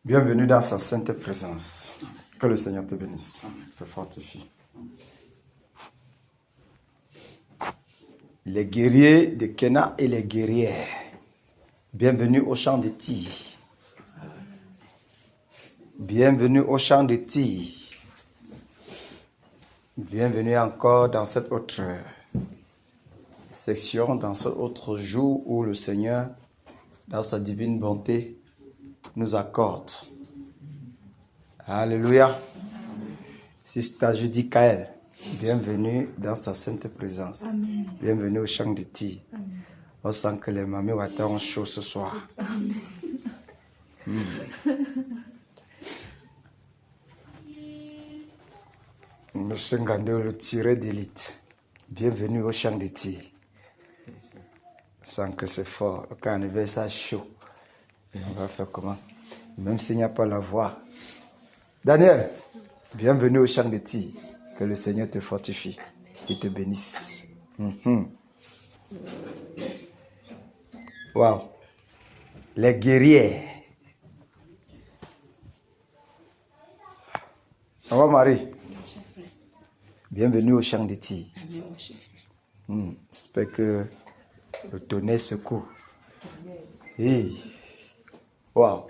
Bienvenue dans sa sainte présence. Que le Seigneur te bénisse, te fortifie. Les guerriers de Kena et les guerrières, bienvenue au champ de Tyr. Bienvenue au champ de Tyr. Bienvenue encore dans cette autre section, dans ce autre jour où le Seigneur, dans sa divine bonté, nous accorde. Alléluia. Sister Judy Kael, bienvenue dans sa sainte présence. Amen. Bienvenue au champ de Tyr. Amen. On sent que les mamies Wata ont chaud ce soir. Amen. Monsieur Ngando, le tiré d'élite. Bienvenue au champ de Tyr. Je sens que c'est fort. Quand on avait ça chaud, on va faire comment? Même s'il n'y a pas la voix. Daniel, bienvenue au champ de Tyr. Que le Seigneur te fortifie et te bénisse. Wow. Les guerriers. Au revoir Marie. Bienvenue au champ de Tyr. Amen, mon chef. J'espère que le tonnerre secoue. Hey. Wow.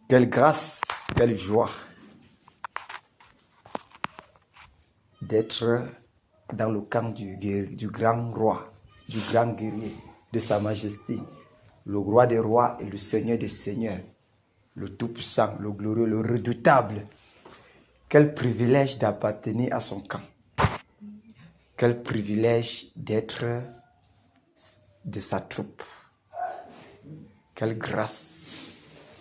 Quelle grâce, quelle joie d'être dans le camp du grand roi, du grand guerrier, de sa majesté, le roi des rois et le seigneur des seigneurs, le tout-puissant, le glorieux, le redoutable. Quel privilège d'appartenir à son camp. Quel privilège d'être de sa troupe. Quelle grâce.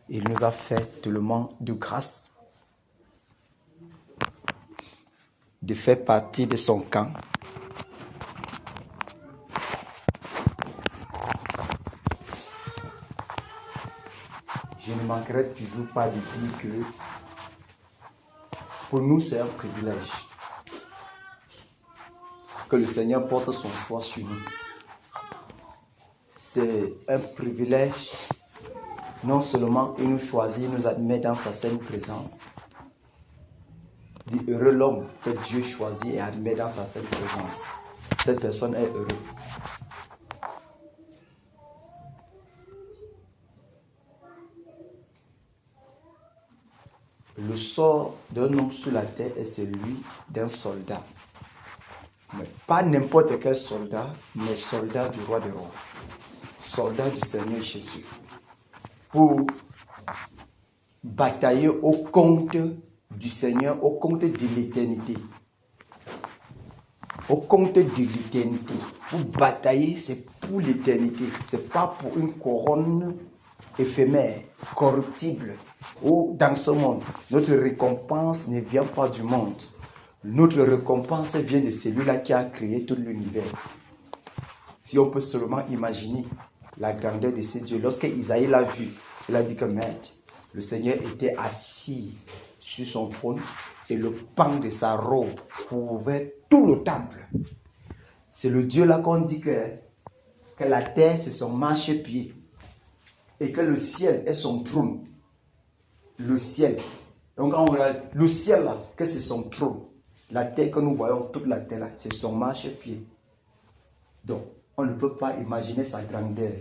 Il nous a fait tellement de grâce de faire partie de son camp. Je ne manquerai toujours pas de dire que pour nous c'est un privilège que le Seigneur porte son choix sur nous. C'est un privilège, non seulement il nous choisit, il nous admet dans sa sainte présence. Dit heureux l'homme que Dieu choisit et admet dans sa sainte présence. Cette personne est heureuse. Le sort d'un homme sur la terre est celui d'un soldat. Mais pas n'importe quel soldat, mais soldat du roi des rois. Soldat du Seigneur Jésus. Pour batailler au compte du Seigneur, au compte de l'éternité. Au compte de l'éternité. Pour batailler, c'est pour l'éternité. C'est pas pour une couronne éphémère, corruptible. Ou dans ce monde, notre récompense ne vient pas du monde. Notre récompense vient de celui-là qui a créé tout l'univers. Si on peut seulement imaginer la grandeur de ce Dieu. Lorsque Isaïe l'a vu, il a dit que maître, le Seigneur était assis sur son trône et le pan de sa robe couvrait tout le temple. C'est le Dieu là qu'on dit que la terre c'est son marchepied et que le ciel est son trône. Le ciel. Donc quand on regarde le ciel là, que c'est son trône. La terre que nous voyons, toute la terre là, c'est son marchepied. Donc, on ne peut pas imaginer sa grandeur.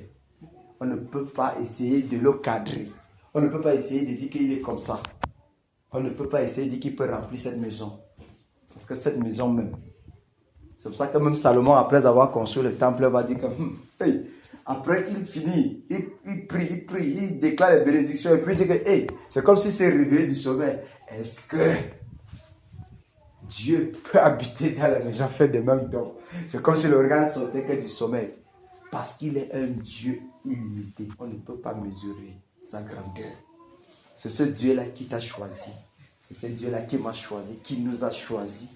On ne peut pas essayer de le cadrer. On ne peut pas essayer de dire qu'il est comme ça. On ne peut pas essayer de dire qu'il peut remplir cette maison. Parce que cette maison même, c'est pour ça que même Salomon, après avoir construit le temple, va dire que, hey, après qu'il finit, il prie, il déclare les bénédictions, et puis il dit que, hey, c'est comme si c'est réveillé du sommeil. Est-ce que Dieu peut habiter dans la maison faite de mains d'homme? C'est comme si le regard sortait que du sommeil. Parce qu'il est un Dieu illimité. On ne peut pas mesurer sa grandeur. C'est ce Dieu-là qui t'a choisi. C'est ce Dieu-là qui m'a choisi, qui nous a choisis.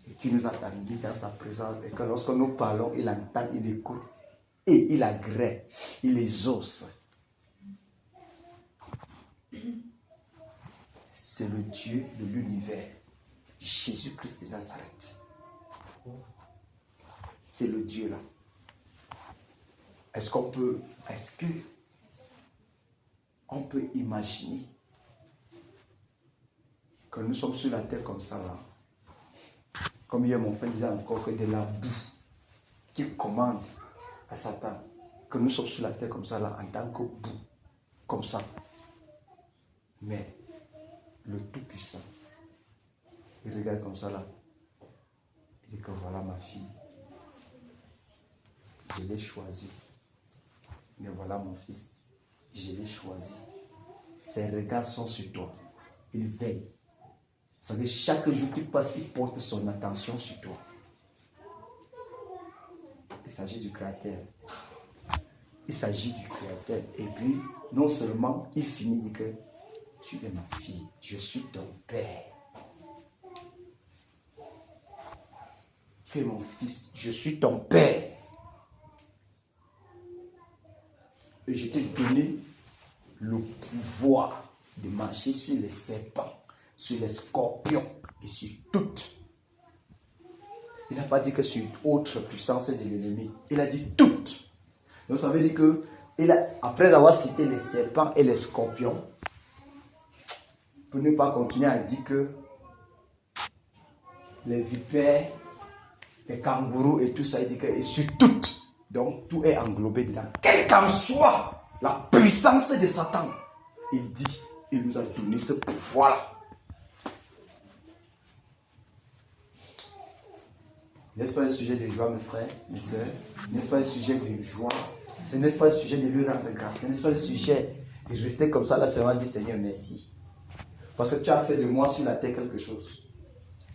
Et qui nous a mis dans sa présence. Et que lorsque nous parlons, il entend, il écoute. Et il agrée, il exauce. C'est le Dieu de l'univers. Jésus-Christ de Nazareth. C'est le Dieu là. est-ce que on peut imaginer que nous sommes sur la terre comme ça là? Comme hier mon frère disait encore que de la boue qui commande à Satan, que nous sommes sur la terre comme ça là, en tant que boue, comme ça. Mais le Tout-Puissant, il regarde comme ça là, il dit que voilà ma fille, je l'ai choisie. Mais voilà mon fils, je l'ai choisi. Ses regards sont sur toi, il veille. Ça veut dire chaque jour qu'il passe, il porte son attention sur toi. Il s'agit du Créateur. Il s'agit du Créateur. Et puis, non seulement, il finit de dire que tu es ma fille, je suis ton père. Tu es mon fils, je suis ton père. Et je t'ai donné le pouvoir de marcher sur les serpents, sur les scorpions et sur toutes. Il n'a pas dit que sur autre puissance de l'ennemi. Il a dit toutes. Donc ça veut dire que, après avoir cité les serpents et les scorpions, pour ne pas continuer à dire que les vipères, les kangourous et tout ça, il dit que et sur toutes. Donc tout est englobé dedans. Quelle qu'en soit la puissance de Satan, il dit, il nous a donné ce pouvoir-là. N'est-ce pas un sujet de joie, mes frères, mes soeurs? N'est-ce pas un sujet de joie? Ce n'est pas un sujet de lui rendre grâce. Ce n'est pas un sujet de rester comme ça, là, seulement dire Seigneur, merci. Parce que tu as fait de moi sur la terre quelque chose.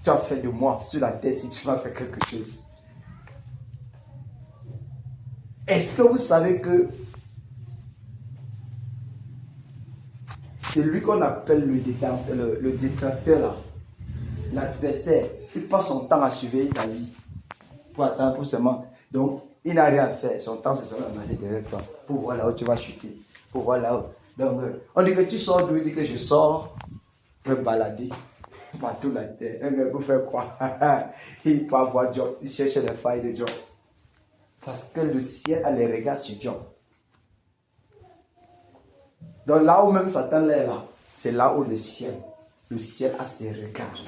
Tu as fait de moi sur la terre si tu m'as fait quelque chose. Est-ce que vous savez que c'est lui qu'on appelle le détracteur, là, l'adversaire, il passe son temps à surveiller ta vie. Pour attendre, pour seulement. Donc, il n'a rien à faire. Son temps, c'est seulement d'aller derrière toi. Pour voir là où tu vas chuter. Pour voir là où. Donc, on dit que tu sors d'où? Il dit que je sors me balader partout la terre. Un gars pour faire quoi? Il peut avoir Job. Il cherche les failles de Job. Parce que le ciel a les regards sur Job. Donc, là où même Satan est là, c'est là où le ciel a ses regards.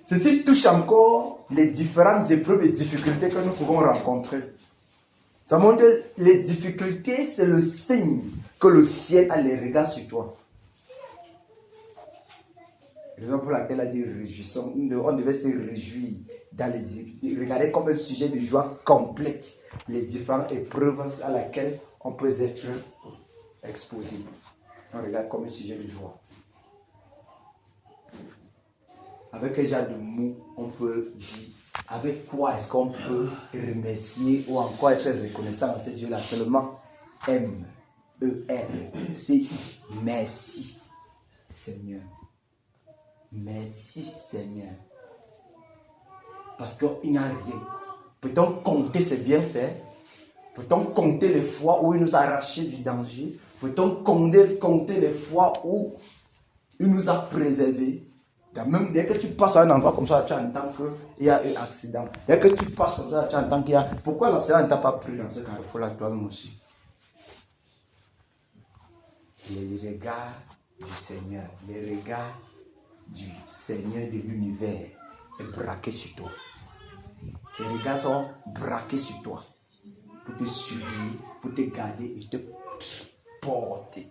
Ceci touche encore les différentes épreuves et difficultés que nous pouvons rencontrer. Ça montre que les difficultés, c'est le signe que le ciel a les regards sur toi. Raison pour laquelle elle a dit réjouissons. On devait se réjouir dans les regarder comme un sujet de joie complète les différentes épreuves à laquelle on peut être exposé. On regarde comme un sujet de joie. Avec quel genre de mots on peut dire, avec quoi est-ce qu'on peut remercier ou encore être reconnaissant à ce Dieu-là? Seulement M-E-R-C-I. Merci Seigneur. Merci Seigneur. Parce qu'il n'y a rien. Peut-on compter ses bienfaits? Peut-on compter les fois où il nous a arrachés du danger? Peut-on compter les fois où il nous a préservés? Même dès que tu passes à un endroit comme ça, tu entends qu'il y a un accident. Dès que tu passes comme ça, tu entends qu'il y a... Pourquoi l'enseignant ne t'a pas pris dans ce carrefour-là, toi-même aussi? Les regards du Seigneur, les regards du Seigneur de l'univers est braqué sur toi. Ces regards sont braqués sur toi pour te suivre, pour te garder et te porter.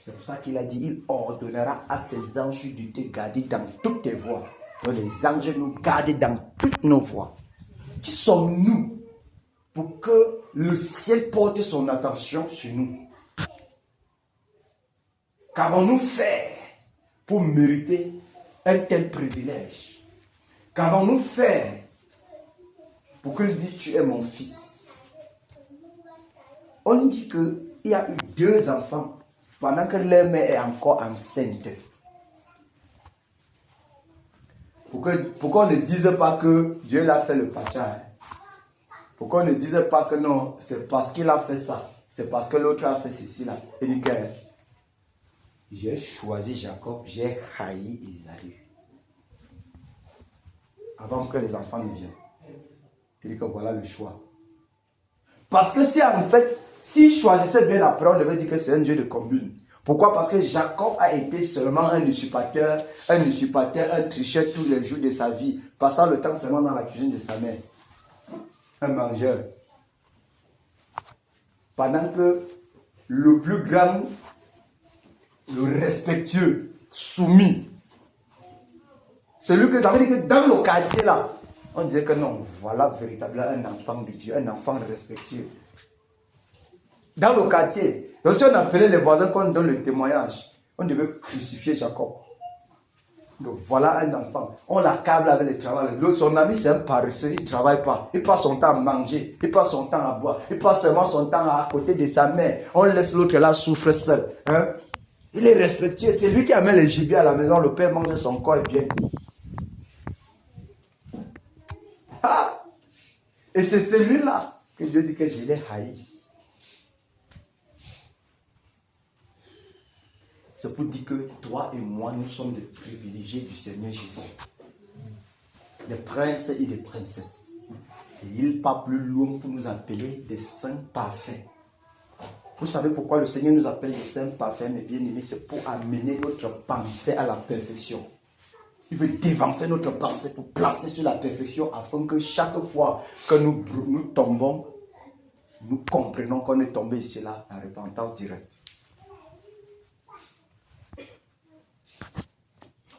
C'est pour ça qu'il a dit, il ordonnera à ses anges de te garder dans toutes tes voies. Donc les anges nous gardent dans toutes nos voies. Qui sommes-nous pour que le ciel porte son attention sur nous? Qu'avons-nous fait pour mériter un tel privilège? Qu'avons-nous fait pour qu'il dise, tu es mon fils? On dit qu'il y a eu 2 enfants pendant que leur mère est encore enceinte. Pourquoi on ne dise pas que Dieu l'a fait le pachar? Pourquoi on ne dise pas que non, c'est parce qu'il a fait ça, c'est parce que l'autre a fait ceci là? Il dit que j'ai choisi Jacob, j'ai haï Isaïe. Avant que les enfants ne viennent. Il dit que voilà le choix. Parce que si en fait, s'il choisissait bien après, on devait dire que c'est un Dieu de combine. Pourquoi? Parce que Jacob a été seulement un usurpateur, un tricheur tous les jours de sa vie, passant le temps seulement dans la cuisine de sa mère. Un mangeur. Pendant que le plus grand, le respectueux, soumis, celui que, ça veut dire que dans le quartier là, on dirait que non, voilà véritablement un enfant de Dieu, un enfant respectueux. Dans le quartier, donc si on appelait les voisins qu'on donne le témoignage, on devait crucifier Jacob. Donc voilà un enfant. On l'accable avec le travail. Son ami c'est un paresseux, il ne travaille pas. Il passe son temps à manger, il passe son temps à boire, il passe seulement son temps à côté de sa mère. On laisse l'autre là souffrir seul. Hein? Il est respectueux, c'est lui qui amène les gibiers à la maison, le père mange son corps et bien. Ah! Et c'est celui-là que Dieu dit que je l'ai haï. C'est pour dire que toi et moi, nous sommes des privilégiés du Seigneur Jésus. Des princes et des princesses. Et il part plus loin pour nous appeler des saints parfaits. Vous savez pourquoi le Seigneur nous appelle des saints parfaits, mes bien-aimés? C'est pour amener notre pensée à la perfection. Il veut dévancer notre pensée pour placer sur la perfection afin que chaque fois que nous tombons, nous comprenons qu'on est tombé ici là, la repentance directe.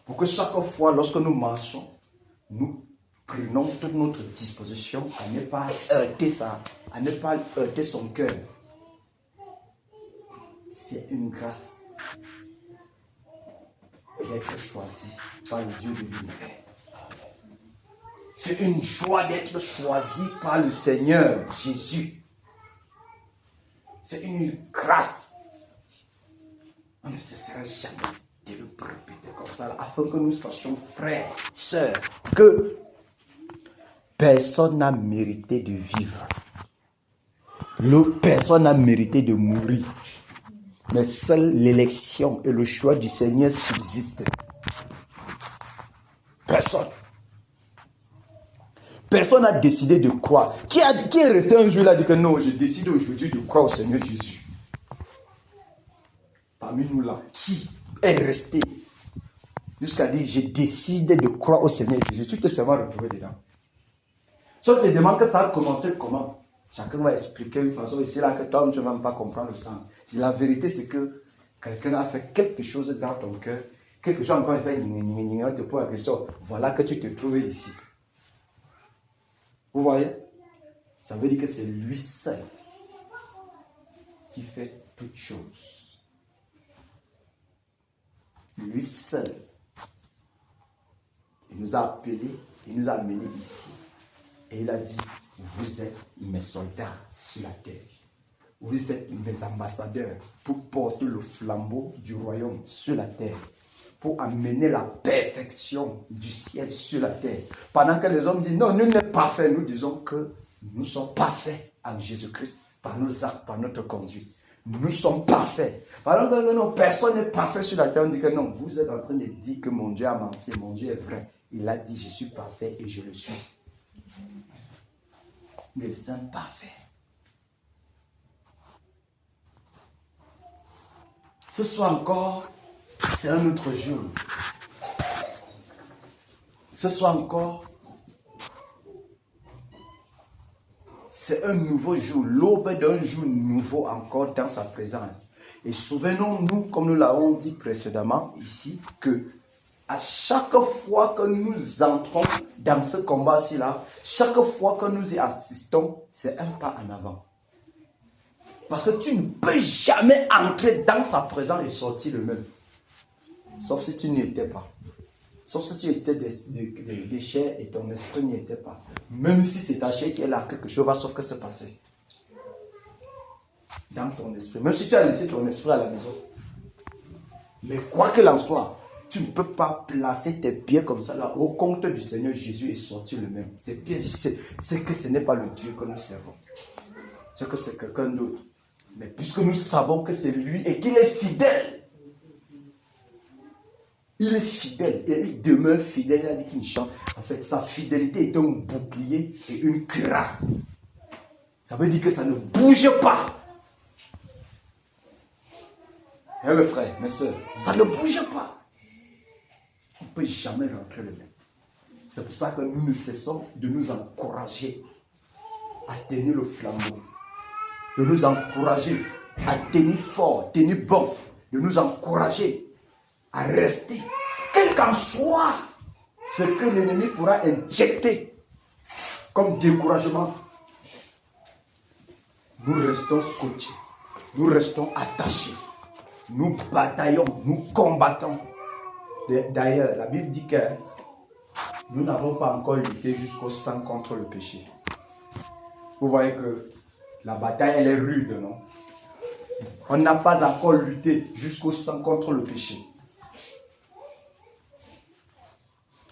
Pour que chaque fois, lorsque nous marchons, nous prenons toute notre disposition à ne pas heurter ça, à ne pas heurter son cœur. C'est une grâce d'être choisi par le Dieu de l'univers. C'est une joie d'être choisi par le Seigneur Jésus. C'est une grâce. On ne cessera jamais de le répéter comme ça, afin que nous sachions, frères, sœurs, que personne n'a mérité de vivre. Personne n'a mérité de mourir. Mais seule l'élection et le choix du Seigneur subsistent. Personne. Personne n'a décidé de croire. Qui est resté un jour là et dit que non, j'ai décidé aujourd'hui de croire au Seigneur Jésus. Parmi nous là, qui est resté jusqu'à dire je décide de croire au Seigneur Jésus? Tu t'es seulement retrouvé dedans. Si on te demande que ça a commencé comment, chacun va expliquer une façon ici là que toi tu ne vas même pas comprendre le sens. Si la vérité c'est que quelqu'un a fait quelque chose dans ton cœur, quelque chose encore fait, on te pose la question, voilà que tu te trouves ici. Vous voyez? Ça veut dire que c'est lui seul qui fait toutes choses. Lui seul. Il nous a appelés, il nous a amenés ici. Et il a dit, vous êtes mes soldats sur la terre. Vous êtes mes ambassadeurs pour porter le flambeau du royaume sur la terre. Pour amener la perfection du ciel sur la terre. Pendant que les hommes disent, non, nul n'est parfait. Nous disons que nous sommes parfaits en Jésus-Christ, par nos actes, par notre conduite. Nous sommes parfaits. Pendant que non, personne n'est parfait sur la terre, on dit que non, vous êtes en train de dire que mon Dieu a menti, mon Dieu est vrai. Il a dit, je suis parfait et je le suis. Les saints parfaits. Ce soir encore, c'est un autre jour. Ce soir encore, c'est un nouveau jour, l'aube d'un jour nouveau encore dans sa présence. Et souvenons-nous, comme nous l'avons dit précédemment ici, que à chaque fois que nous entrons dans ce combat-ci là, chaque fois que nous y assistons, c'est un pas en avant. Parce que tu ne peux jamais entrer dans sa présence et sortir le même. Sauf si tu n'y étais pas. Sauf si tu étais des chairs et ton esprit n'y était pas. Même si c'est ta chair qui est là, quelque chose va sauf que c'est passé. Dans ton esprit. Même si tu as laissé ton esprit à la maison. Mais quoi qu'il en soit, tu ne peux pas placer tes pieds comme ça là au compte du Seigneur Jésus et sortir le même. C'est que ce n'est pas le Dieu que nous servons. C'est que c'est quelqu'un d'autre. Mais puisque nous savons que c'est lui et qu'il est fidèle, il est fidèle et il demeure fidèle. Il a dit qu'il chante. En fait, sa fidélité est un bouclier et une cuirasse. Ça veut dire que ça ne bouge pas. Hein, mes frères, mes soeurs, ça ne bouge pas. On ne peut jamais rentrer le même. C'est pour ça que nous ne cessons de nous encourager à tenir le flambeau, de nous encourager à tenir fort, tenir bon, de nous encourager à rester, quel qu'en soit ce que l'ennemi pourra injecter comme découragement. Nous restons scotchés, nous restons attachés, nous bataillons, nous combattons. D'ailleurs, la Bible dit que nous n'avons pas encore lutté jusqu'au sang contre le péché. Vous voyez que la bataille, elle est rude, non? On n'a pas encore lutté jusqu'au sang contre le péché.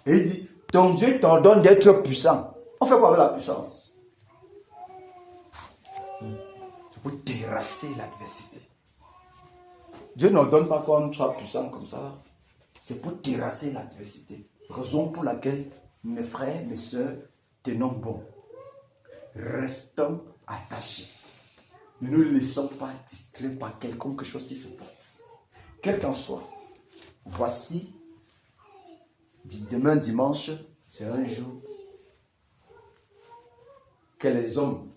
Et il dit, ton Dieu t'ordonne d'être puissant. On fait quoi avec la puissance? C'est pour terrasser l'adversité. Dieu n'ordonne pas qu'on soit puissant comme ça. C'est pour terrasser l'adversité. Raison pour laquelle, mes frères, mes soeurs, tenons bon. Restons attachés. Ne nous laissons pas distraire par quelque chose qui se passe. Quel qu'en soit. Voici, demain dimanche, c'est un jour que les hommes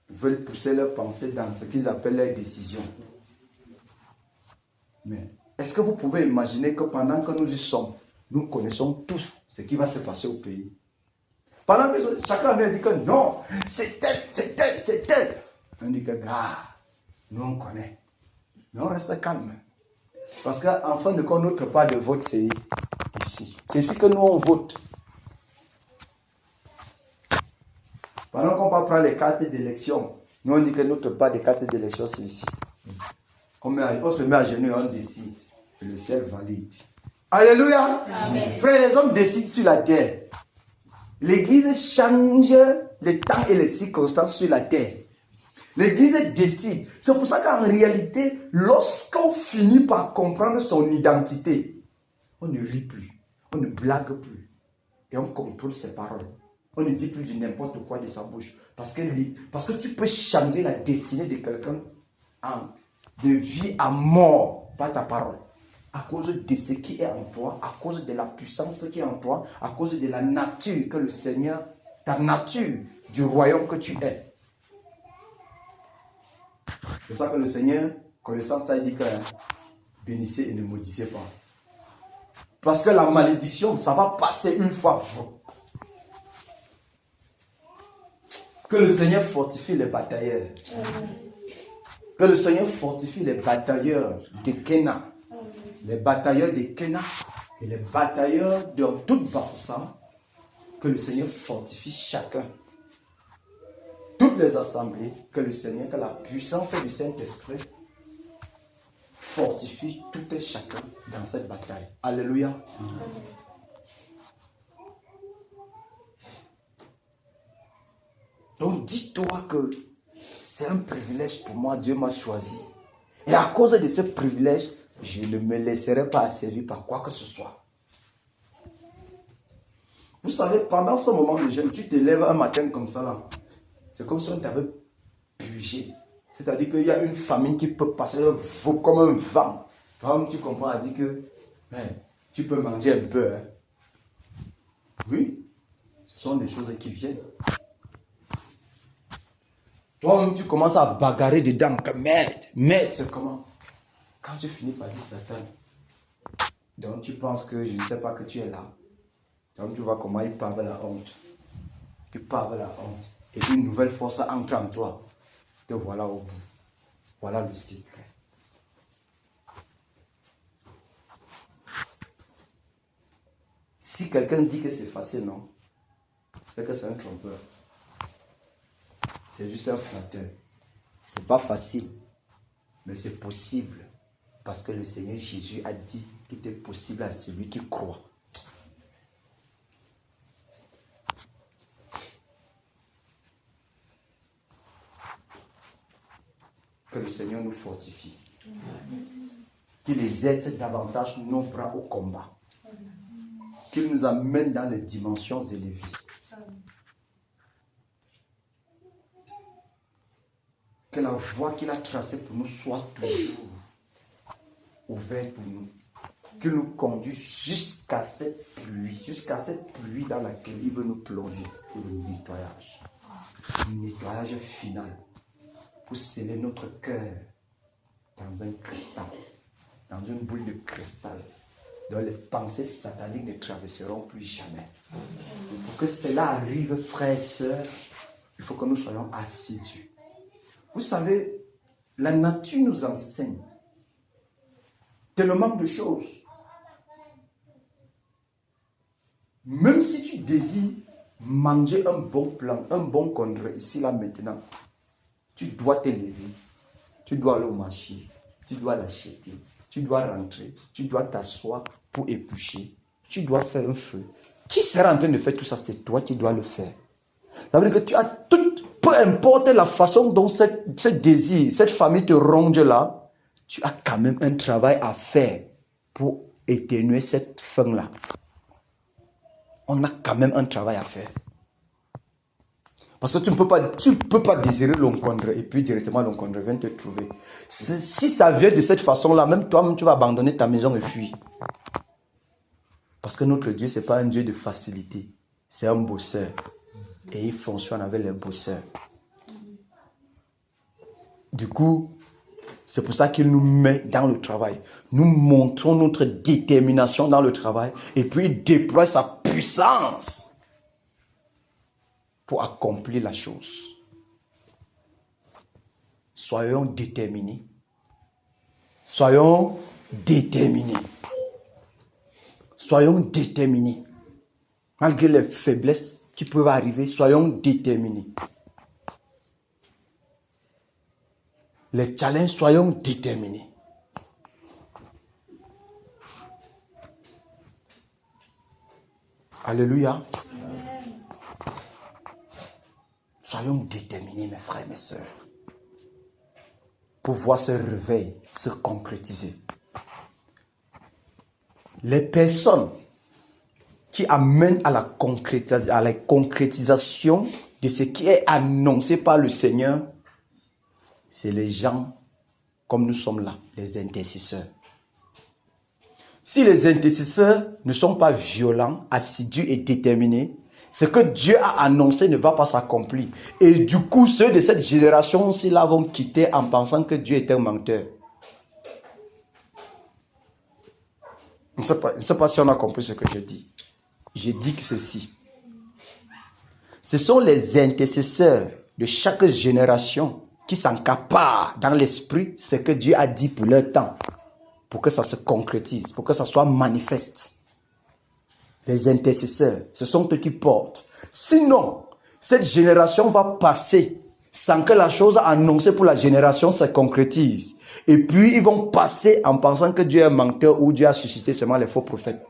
veulent pousser leurs pensées dans ce qu'ils appellent leurs décisions. Mais est-ce que vous pouvez imaginer que pendant que nous y sommes, nous connaissons tous ce qui va se passer au pays? Pendant que chacun vient dire que non, c'est tel, c'est tel, c'est tel. On dit que, nous on connaît. Mais on reste calme. Parce qu'en fin de compte, notre part de vote, c'est ici. C'est ici que nous on vote. Pendant qu'on va prendre les cartes d'élection, nous on dit que notre part des cartes d'élection, c'est ici. On se met à genoux et on décide. Et le ciel valide. Alléluia. Amen. Frère, les hommes décident sur la terre. L'église change les temps et les circonstances sur la terre. L'église décide. C'est pour ça qu'en réalité, lorsqu'on finit par comprendre son identité, on ne rit plus, on ne blague plus. Et on contrôle ses paroles. On ne dit plus du n'importe quoi de sa bouche. Parce que tu peux changer la destinée de quelqu'un de vie à mort par ta parole. À cause de ce qui est en toi, à cause de la puissance qui est en toi, à cause de la nature que le Seigneur, ta nature du royaume que tu es. C'est pour ça que le Seigneur, connaissant ça, il dit que bénissez et ne maudissez pas. Parce que la malédiction, ça va passer une fois. Que le Seigneur fortifie les batailleurs. Que le Seigneur fortifie les batailleurs de Kéna. Les batailleurs de Kéna et les batailleurs de toute Bafoussam, que le Seigneur fortifie chacun. Toutes les assemblées, que le Seigneur, que la puissance du Saint-Esprit fortifie tout et chacun dans cette bataille. Alléluia. Donc dis-toi que c'est un privilège pour moi, Dieu m'a choisi. Et à cause de ce privilège, je ne me laisserai pas asservir par quoi que ce soit. Vous savez, pendant ce moment de jeûne, tu te lèves un matin comme ça là. C'est comme si on t'avait purgé. C'est-à-dire qu'il y a une famine qui peut passer comme un vent. Comme tu comprends, elle dit que tu peux manger un peu. Hein. Oui, ce sont des choses qui viennent. Toi-même, tu commences à bagarrer dedans. Merde, c'est comment? Quand tu finis par dire Satan, donc tu penses que je ne sais pas que tu es là. Donc tu vois comment il parle la honte. Tu parles la honte. Et une nouvelle force entre en toi. Te voilà au bout. Voilà le secret. Si quelqu'un dit que c'est facile, non? C'est que c'est un trompeur. C'est juste un flatteur. C'est pas facile. Mais c'est possible. Parce que le Seigneur Jésus a dit tout est possible à celui qui croit. Que le Seigneur nous fortifie. Qu'il exerce davantage nos bras au combat. Qu'il nous amène dans les dimensions élevées. la voie qu'il a tracée pour nous soit toujours ouverte pour nous. Qu'il nous conduise jusqu'à cette pluie dans laquelle il veut nous plonger pour le nettoyage. Le nettoyage final pour sceller notre cœur dans un cristal, dans une boule de cristal, dont les pensées sataniques ne traverseront plus jamais. Et pour que cela arrive, frères et sœurs, il faut que nous soyons assidus. Vous savez, la nature nous enseigne tellement de choses. Même si tu désires manger un bon plant, un bon congrès, ici, là, maintenant, tu dois te lever, tu dois aller au marché, tu dois l'acheter, tu dois rentrer, tu dois t'asseoir pour éplucher, tu dois faire un feu. Qui sera en train de faire tout ça? C'est toi qui dois le faire. Ça veut dire que tu as tout, peu importe la façon dont ce désir, cette famille te ronge là, tu as quand même un travail à faire pour éteindre cette faim-là. On a quand même un travail à faire. Parce que tu ne peux pas désirer l'encombre et puis directement l'encombre vient te trouver. Si ça vient de cette façon-là, même toi-même tu vas abandonner ta maison et fuir. Parce que notre Dieu, ce n'est pas un Dieu de facilité. C'est un bosseur. Et il fonctionne avec les bosseurs. Du coup, c'est pour ça qu'il nous met dans le travail. Nous montrons notre détermination dans le travail et puis il déploie sa puissance pour accomplir la chose. Soyons déterminés. Soyons déterminés. Soyons déterminés. Malgré les faiblesses qui peuvent arriver, soyons déterminés. Les challenges, soyons déterminés. Alléluia. Soyons déterminés, mes frères et mes sœurs, pour voir ce réveil se concrétiser. Les personnes qui amènent à la concrétisation de ce qui est annoncé par le Seigneur, c'est les gens comme nous sommes là, les intercesseurs. Si les intercesseurs ne sont pas violents, assidus et déterminés, ce que Dieu a annoncé ne va pas s'accomplir. Et du coup, ceux de cette génération-ci là vont quitter en pensant que Dieu est un menteur. Je ne sais pas si on a compris ce que je dis. Je dis que ceci. Ce sont les intercesseurs de chaque génération qui s'accaparent dans l'esprit ce que Dieu a dit pour leur temps, pour que ça se concrétise, pour que ça soit manifeste. Les intercesseurs, ce sont eux qui portent. Sinon, cette génération va passer sans que la chose annoncée pour la génération se concrétise. Et puis, ils vont passer en pensant que Dieu est un menteur ou Dieu a suscité seulement les faux prophètes.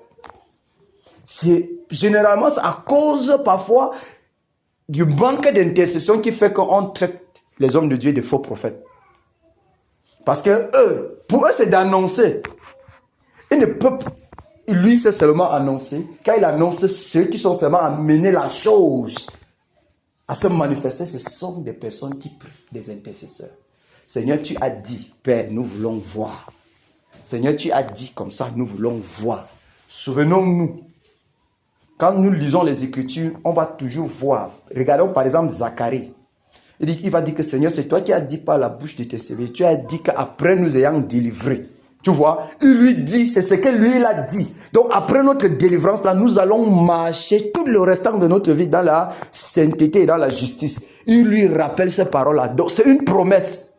Généralement, c'est à cause parfois du manque d'intercession qui fait qu'on traite les hommes de Dieu de faux prophètes. Parce que pour eux, c'est d'annoncer. Ils ne peuvent, lui, c'est seulement annoncer. Quand il annonce, ceux qui sont seulement amenés la chose à se manifester, ce sont des personnes qui prient, des intercesseurs. Seigneur, tu as dit, Père, nous voulons voir. Seigneur, tu as dit comme ça, nous voulons voir. Souvenons-nous, quand nous lisons les Écritures, on va toujours voir. Regardons par exemple Zacharie. Il va dire que Seigneur, c'est toi qui as dit par la bouche de tes serviteurs. Tu as dit qu'après nous ayant délivrés. Tu vois, il lui dit, c'est ce que lui il a dit. Donc après notre délivrance, là, nous allons marcher tout le restant de notre vie dans la sainteté et dans la justice. Il lui rappelle ces paroles-là. Donc c'est une promesse.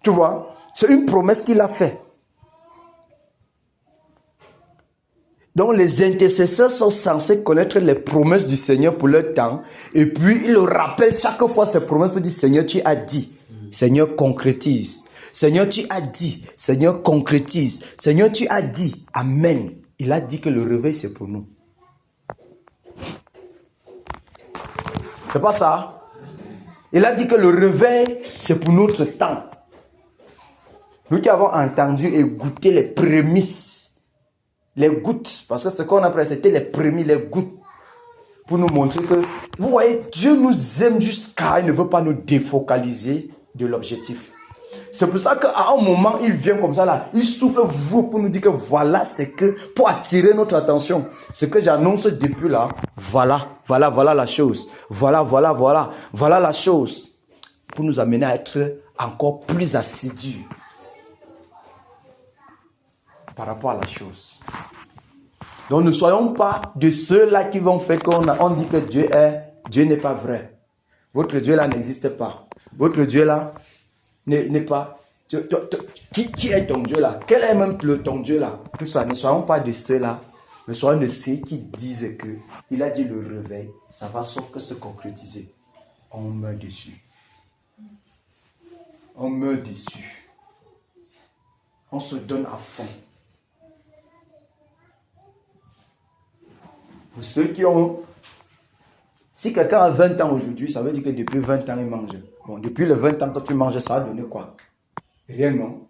Tu vois, c'est une promesse qu'il a faite. Donc les intercesseurs sont censés connaître les promesses du Seigneur pour leur temps. Et puis ils le rappellent chaque fois ces promesses pour dire, Seigneur, tu as dit. Seigneur, concrétise. Seigneur, tu as dit. Seigneur, concrétise. Seigneur, tu as dit. Amen. Il a dit que le réveil, c'est pour nous. C'est pas ça? Il a dit que le réveil, c'est pour notre temps. Nous qui avons entendu et goûté les prémices, les gouttes, parce que ce qu'on appelle, c'était les prémices, les gouttes. pour nous montrer que, vous voyez, Dieu nous aime jusqu'à, il ne veut pas nous défocaliser de l'objectif. C'est pour ça qu'à un moment, il vient comme ça là, il souffle vous pour nous dire que voilà, c'est que, pour attirer notre attention, ce que j'annonce depuis là, voilà la chose, voilà la chose, pour nous amener à être encore plus assidus par rapport à la chose. Donc ne soyons pas de ceux-là qui vont faire qu'on dit que Dieu n'est pas vrai. Votre Dieu là n'existe pas. Votre Dieu là n'est pas... Qui est ton Dieu là? Quel est même ton Dieu là? Tout ça, ne soyons pas de ceux-là. Ne soyons de ceux qui disent que il a dit le réveil, ça va sauf que se concrétiser. On meurt dessus. On meurt dessus. On se donne à fond. Pour ceux qui ont... Si quelqu'un a 20 ans aujourd'hui, ça veut dire que depuis 20 ans, il mange. Bon, depuis les 20 ans que tu manges, ça va donner quoi? Rien, non?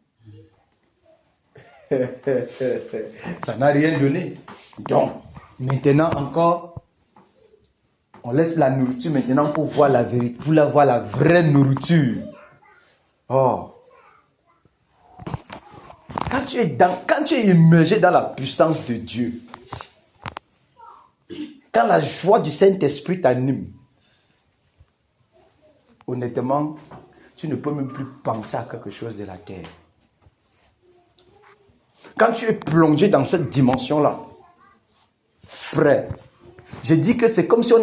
Ça n'a rien donné. Donc, maintenant encore, on laisse la nourriture maintenant pour voir la vérité, pour voir la vraie nourriture. Oh. Quand tu es immergé dans la puissance de Dieu, quand la joie du Saint-Esprit t'anime, honnêtement, tu ne peux même plus penser à quelque chose de la terre. Quand tu es plongé dans cette dimension-là, frère, je dis que c'est comme si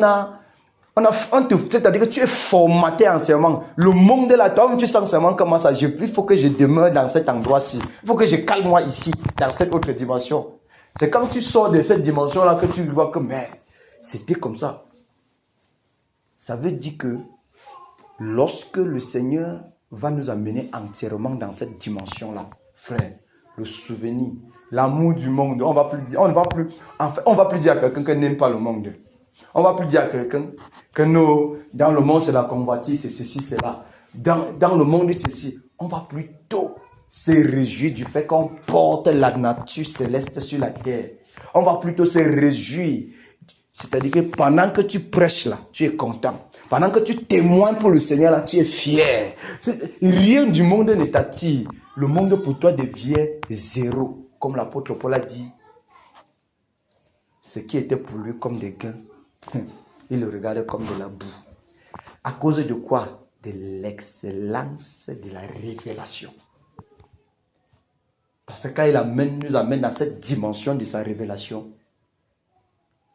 c'est-à-dire que tu es formaté entièrement. Le monde de la toi, tu sens seulement comment ça. Il faut que je demeure dans cet endroit-ci. Il faut que je calme moi ici, dans cette autre dimension. C'est quand tu sors de cette dimension-là que tu vois que, mais, c'était comme ça. Ça veut dire que lorsque le Seigneur va nous amener entièrement dans cette dimension-là, frère, le souvenir, l'amour du monde, on va plus dire à quelqu'un qui n'aime pas le monde. On va plus dire à quelqu'un que dans le monde c'est la convoitise, c'est ceci, c'est là. Dans le monde c'est ceci. On va plutôt se réjouir du fait qu'on porte la nature céleste sur la terre. On va plutôt se réjouir. C'est-à-dire que pendant que tu prêches là, tu es content. Pendant que tu témoignes pour le Seigneur là, tu es fier. Rien du monde ne t'attire. Le monde pour toi devient zéro. Comme l'apôtre Paul a dit, ce qui était pour lui comme des gains, il le regardait comme de la boue. À cause de quoi? De l'excellence de la révélation. Parce que quand il nous amène dans cette dimension de sa révélation,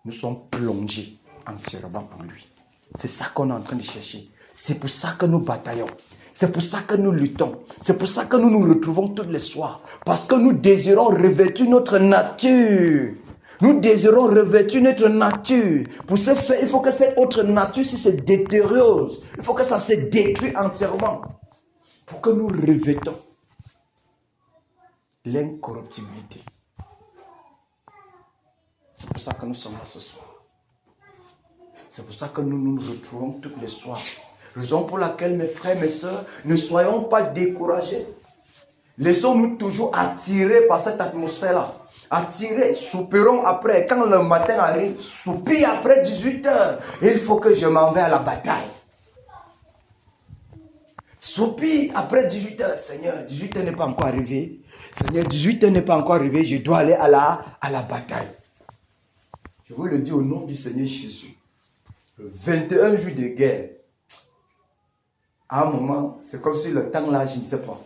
nous sommes plongés entièrement en lui. C'est ça qu'on est en train de chercher. C'est pour ça que nous bataillons. C'est pour ça que nous luttons. C'est pour ça que nous nous retrouvons tous les soirs. Parce que nous désirons revêtir notre nature. Nous désirons revêtir notre nature. Pour ce faire, il faut que cette autre nature se détériore. Il faut que ça se détruise entièrement. Pour que nous revêtons l'incorruptibilité. C'est pour ça que nous sommes là ce soir. C'est pour ça que nous nous retrouvons tous les soirs. Raison pour laquelle, mes frères, mes soeurs, ne soyons pas découragés. Laissons-nous toujours attirés par cette atmosphère-là. Attirés, soupirons après. Quand le matin arrive, soupir après 18h. Il faut que je m'en vais à la bataille. Soupir après 18h. Seigneur, 18h n'est pas encore arrivé. Seigneur, 18h n'est pas encore arrivé. Je dois aller à la bataille. Je vous le dis au nom du Seigneur Jésus. Le 21 jours de guerre. À un moment, c'est comme si le temps là, je ne sais pas.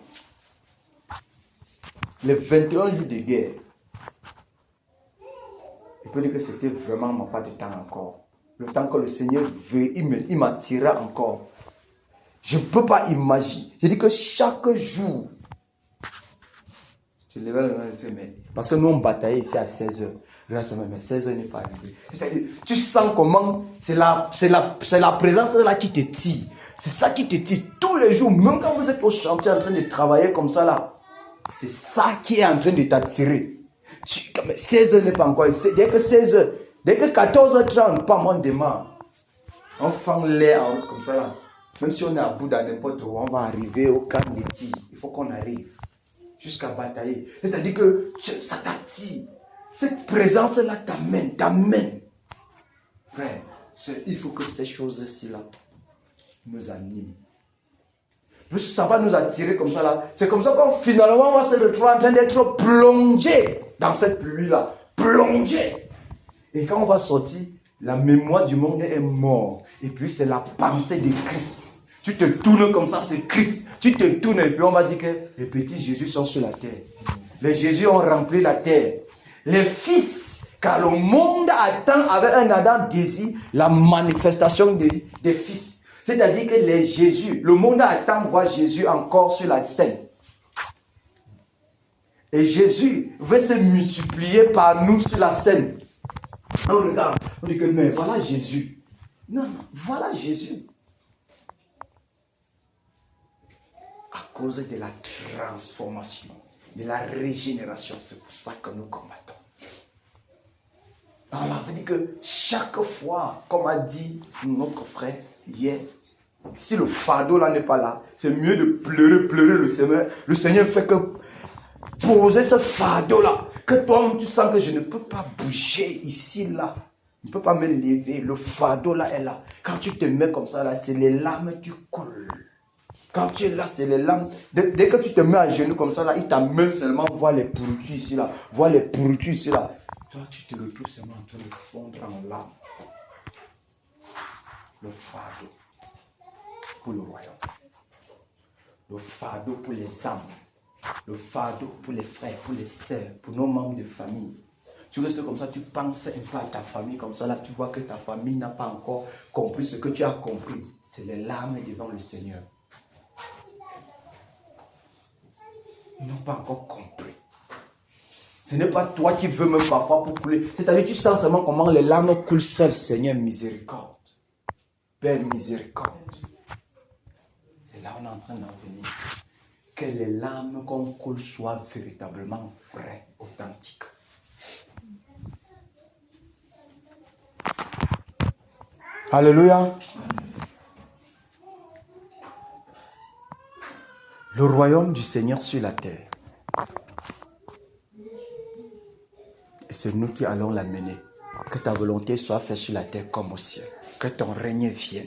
Les 21 jours de guerre, je peux dire que c'était vraiment pas de temps encore. Le temps que le Seigneur veut, il m'attira encore. Je ne peux pas imaginer. Je dis que chaque jour, parce que nous on bataillait ici à 16h. Mais 16h n'est pas arrivé. C'est-à-dire, tu sens comment c'est la présence là qui te tire. C'est ça qui te tire tous les jours. Même quand vous êtes au chantier en train de travailler comme ça là. C'est ça qui est en train de t'attirer. 16h n'est pas encore. Dès que 16h, dès que 14h30, pas moins de démarre. On fend l'air comme ça là. Même si on est à bout dans n'importe où, on va arriver au camp de tir. Il faut qu'on arrive jusqu'à batailler. C'est-à-dire que ça t'attire. Cette présence-là t'amène. Frère, Il faut que ces choses-ci là nous animent. Parce que ça va nous attirer comme ça là. C'est comme ça qu'on finalement on va se retrouver en train d'être plongé dans cette pluie-là. Plongé. Et quand on va sortir, la mémoire du monde est morte. Et puis c'est la pensée de Christ. Tu te tournes comme ça, c'est Christ. Tu te tournes et puis on va dire que les petits Jésus sont sur la terre. Les Jésus ont rempli la terre. Les fils, car le monde attend avec un ardent désir la manifestation des fils. C'est-à-dire que les Jésus, le monde attend voir Jésus encore sur la scène. Et Jésus veut se multiplier par nous sur la scène. On regarde, on dit que mais voilà Jésus. Non, voilà Jésus. À cause de la transformation, de la régénération, c'est pour ça que nous combattons. Alors, on veut dire que chaque fois, comme a dit notre frère hier, si le fardeau là n'est pas là, c'est mieux de pleurer le Seigneur. Le Seigneur fait que poser ce fardeau là, que toi-même tu sens que je ne peux pas bouger ici là, je ne peux pas me lever, le fardeau là est là. Quand tu te mets comme ça là, c'est les larmes qui coulent. Quand tu es là, c'est les larmes. Dès que tu te mets à genoux comme ça là, il t'amène seulement voir les pourritures ici là, voir les pourritures ici là. Toi, tu te retrouves seulement en train de fondre en larmes. Le fardeau pour le royaume. Le fardeau pour les âmes. Le fardeau pour les frères, pour les sœurs, pour nos membres de famille. Tu restes comme ça, tu penses un peu à ta famille comme ça, là tu vois que ta famille n'a pas encore compris ce que tu as compris. C'est les larmes devant le Seigneur. Ils n'ont pas encore compris. Ce n'est pas toi qui veux même parfois pour couler. C'est-à-dire tu sens seulement comment les larmes coulent seules. Seigneur, miséricorde. Père, miséricorde. C'est là où on est en train d'en venir. Que les larmes qu'on coule soient véritablement vraies, authentiques. Alléluia. Le royaume du Seigneur sur la terre. Et c'est nous qui allons l'amener. Que ta volonté soit faite sur la terre comme au ciel. Que ton règne vienne.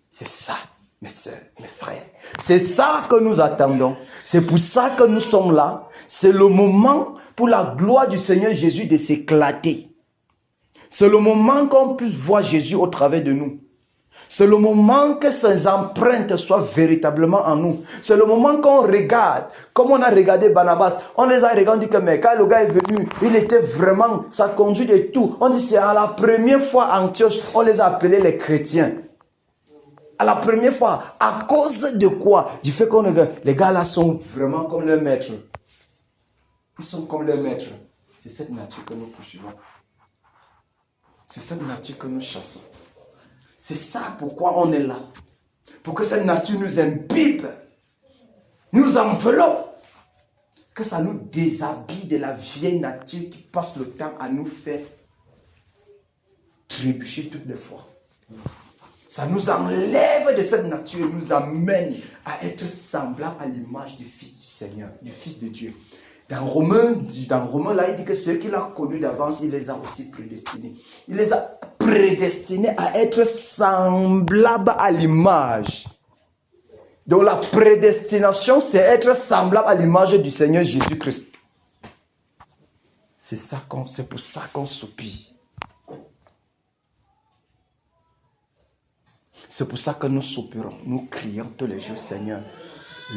C'est ça, mes soeurs, mes frères. C'est ça que nous attendons. C'est pour ça que nous sommes là. C'est le moment pour la gloire du Seigneur Jésus de s'éclater. C'est le moment qu'on puisse voir Jésus au travers de nous. C'est le moment que ses empreintes soient véritablement en nous. C'est le moment qu'on regarde, comme on a regardé Barnabas, on les a regardés, on dit que mais quand le gars est venu, il était vraiment, sa conduite et tout. On dit c'est à la première fois à Antioche, on les a appelés les chrétiens. À la première fois, à cause de quoi? Du fait qu'on regarde, les gars là sont vraiment comme leurs maîtres. Ils sont comme leurs maîtres. C'est cette nature que nous poursuivons. C'est cette nature que nous chassons. C'est ça pourquoi on est là. Pour que cette nature nous imbibe, nous enveloppe. Que ça nous déshabille de la vieille nature qui passe le temps à nous faire trébucher toutes les fois. Ça nous enlève de cette nature et nous amène à être semblable à l'image du Fils du Seigneur, du Fils de Dieu. Dans Romains, là, il dit que ceux qu'il a connus d'avance, il les a aussi prédestinés. Il les a prédestinés à être semblables à l'image. Donc la prédestination, c'est être semblable à l'image du Seigneur Jésus-Christ. C'est pour ça qu'on soupire. C'est pour ça que nous soupirons, nous crions tous les jours, Seigneur,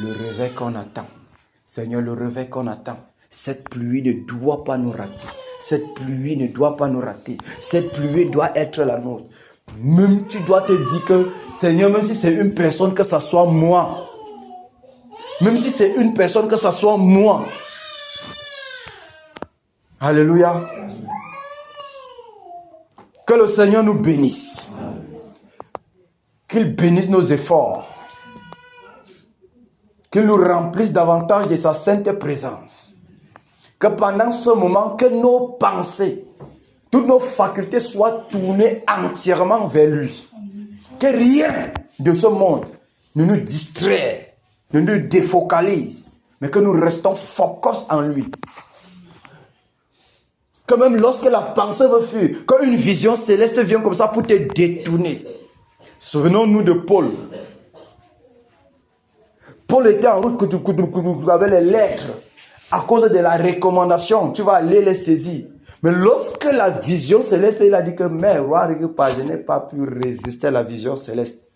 le réveil qu'on attend. Seigneur, le réveil qu'on attend, cette pluie ne doit pas nous rater. Cette pluie ne doit pas nous rater. Cette pluie doit être la nôtre. Même tu dois te dire que, Seigneur, même si c'est une personne, que ça soit moi. Même si c'est une personne, que ça soit moi. Alléluia. Que le Seigneur nous bénisse. Qu'il bénisse nos efforts. Qu'il nous remplisse davantage de sa sainte présence. Que pendant ce moment, que nos pensées, toutes nos facultés soient tournées entièrement vers lui. Que rien de ce monde ne nous distrait, ne nous défocalise, mais que nous restons focus en lui. Que même lorsque la pensée veut fuir, quand une vision céleste vient comme ça pour te détourner. Souvenons-nous de Paul. Paul était en route avec les lettres. À cause de la recommandation, tu vas aller les saisir. Mais lorsque la vision céleste, il a dit que, mais roi, je n'ai pas pu résister à la vision céleste.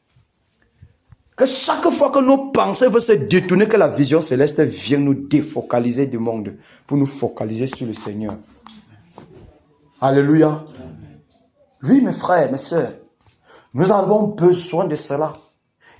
Que chaque fois que nos pensées veulent se détourner, que la vision céleste vient nous défocaliser du monde pour nous focaliser sur le Seigneur. Alléluia. Oui, mes frères, mes sœurs, nous avons besoin de cela.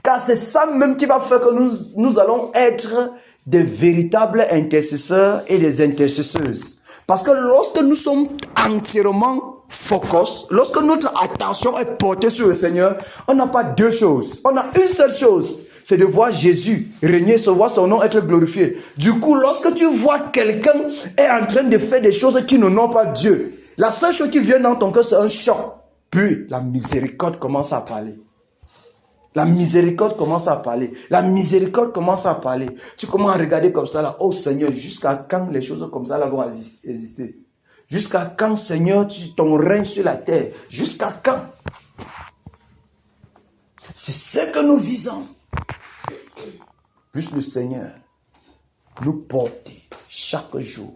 Car c'est ça même qui va faire que nous allons être des véritables intercesseurs et des intercesseuses. Parce que lorsque nous sommes entièrement focus, lorsque notre attention est portée sur le Seigneur, on n'a pas deux choses. On a une seule chose, c'est de voir Jésus régner, se voir son nom être glorifié. Du coup, lorsque tu vois quelqu'un est en train de faire des choses qui n'honorent pas Dieu, la seule chose qui vient dans ton cœur, c'est un choc. Puis, la miséricorde commence à parler. La miséricorde commence à parler. La miséricorde commence à parler. Tu commences à regarder comme ça là. Oh Seigneur, jusqu'à quand les choses comme ça là vont exister? Jusqu'à quand, Seigneur, ton règne sur la terre? Jusqu'à quand? C'est ce que nous visons. Puisse le Seigneur nous porter chaque jour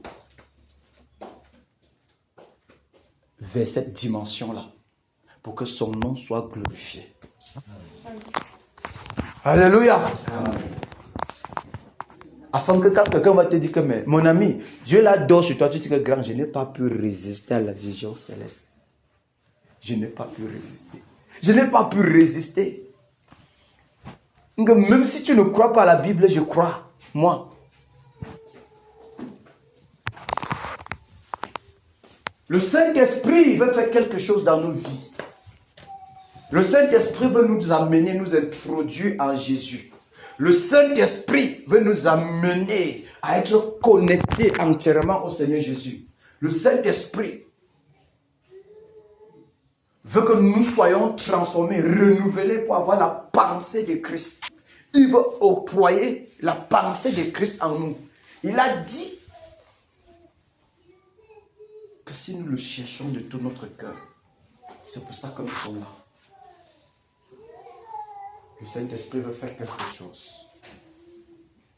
vers cette dimension-là pour que son nom soit glorifié. Alléluia. Afin que quand quelqu'un va te dire que, mais mon ami, Dieu l'adore sur toi, tu dis que grand, je n'ai pas pu résister à la vision céleste. Je n'ai pas pu résister. Je n'ai pas pu résister. Même si tu ne crois pas à la Bible, je crois. Moi. Le Saint-Esprit veut faire quelque chose dans nos vies. Le Saint-Esprit veut nous amener, nous introduire en Jésus. Le Saint-Esprit veut nous amener à être connectés entièrement au Seigneur Jésus. Le Saint-Esprit veut que nous soyons transformés, renouvelés pour avoir la pensée de Christ. Il veut octroyer la pensée de Christ en nous. Il a dit que si nous le cherchons de tout notre cœur, c'est pour ça que nous sommes là. Le Saint-Esprit veut faire quelque chose.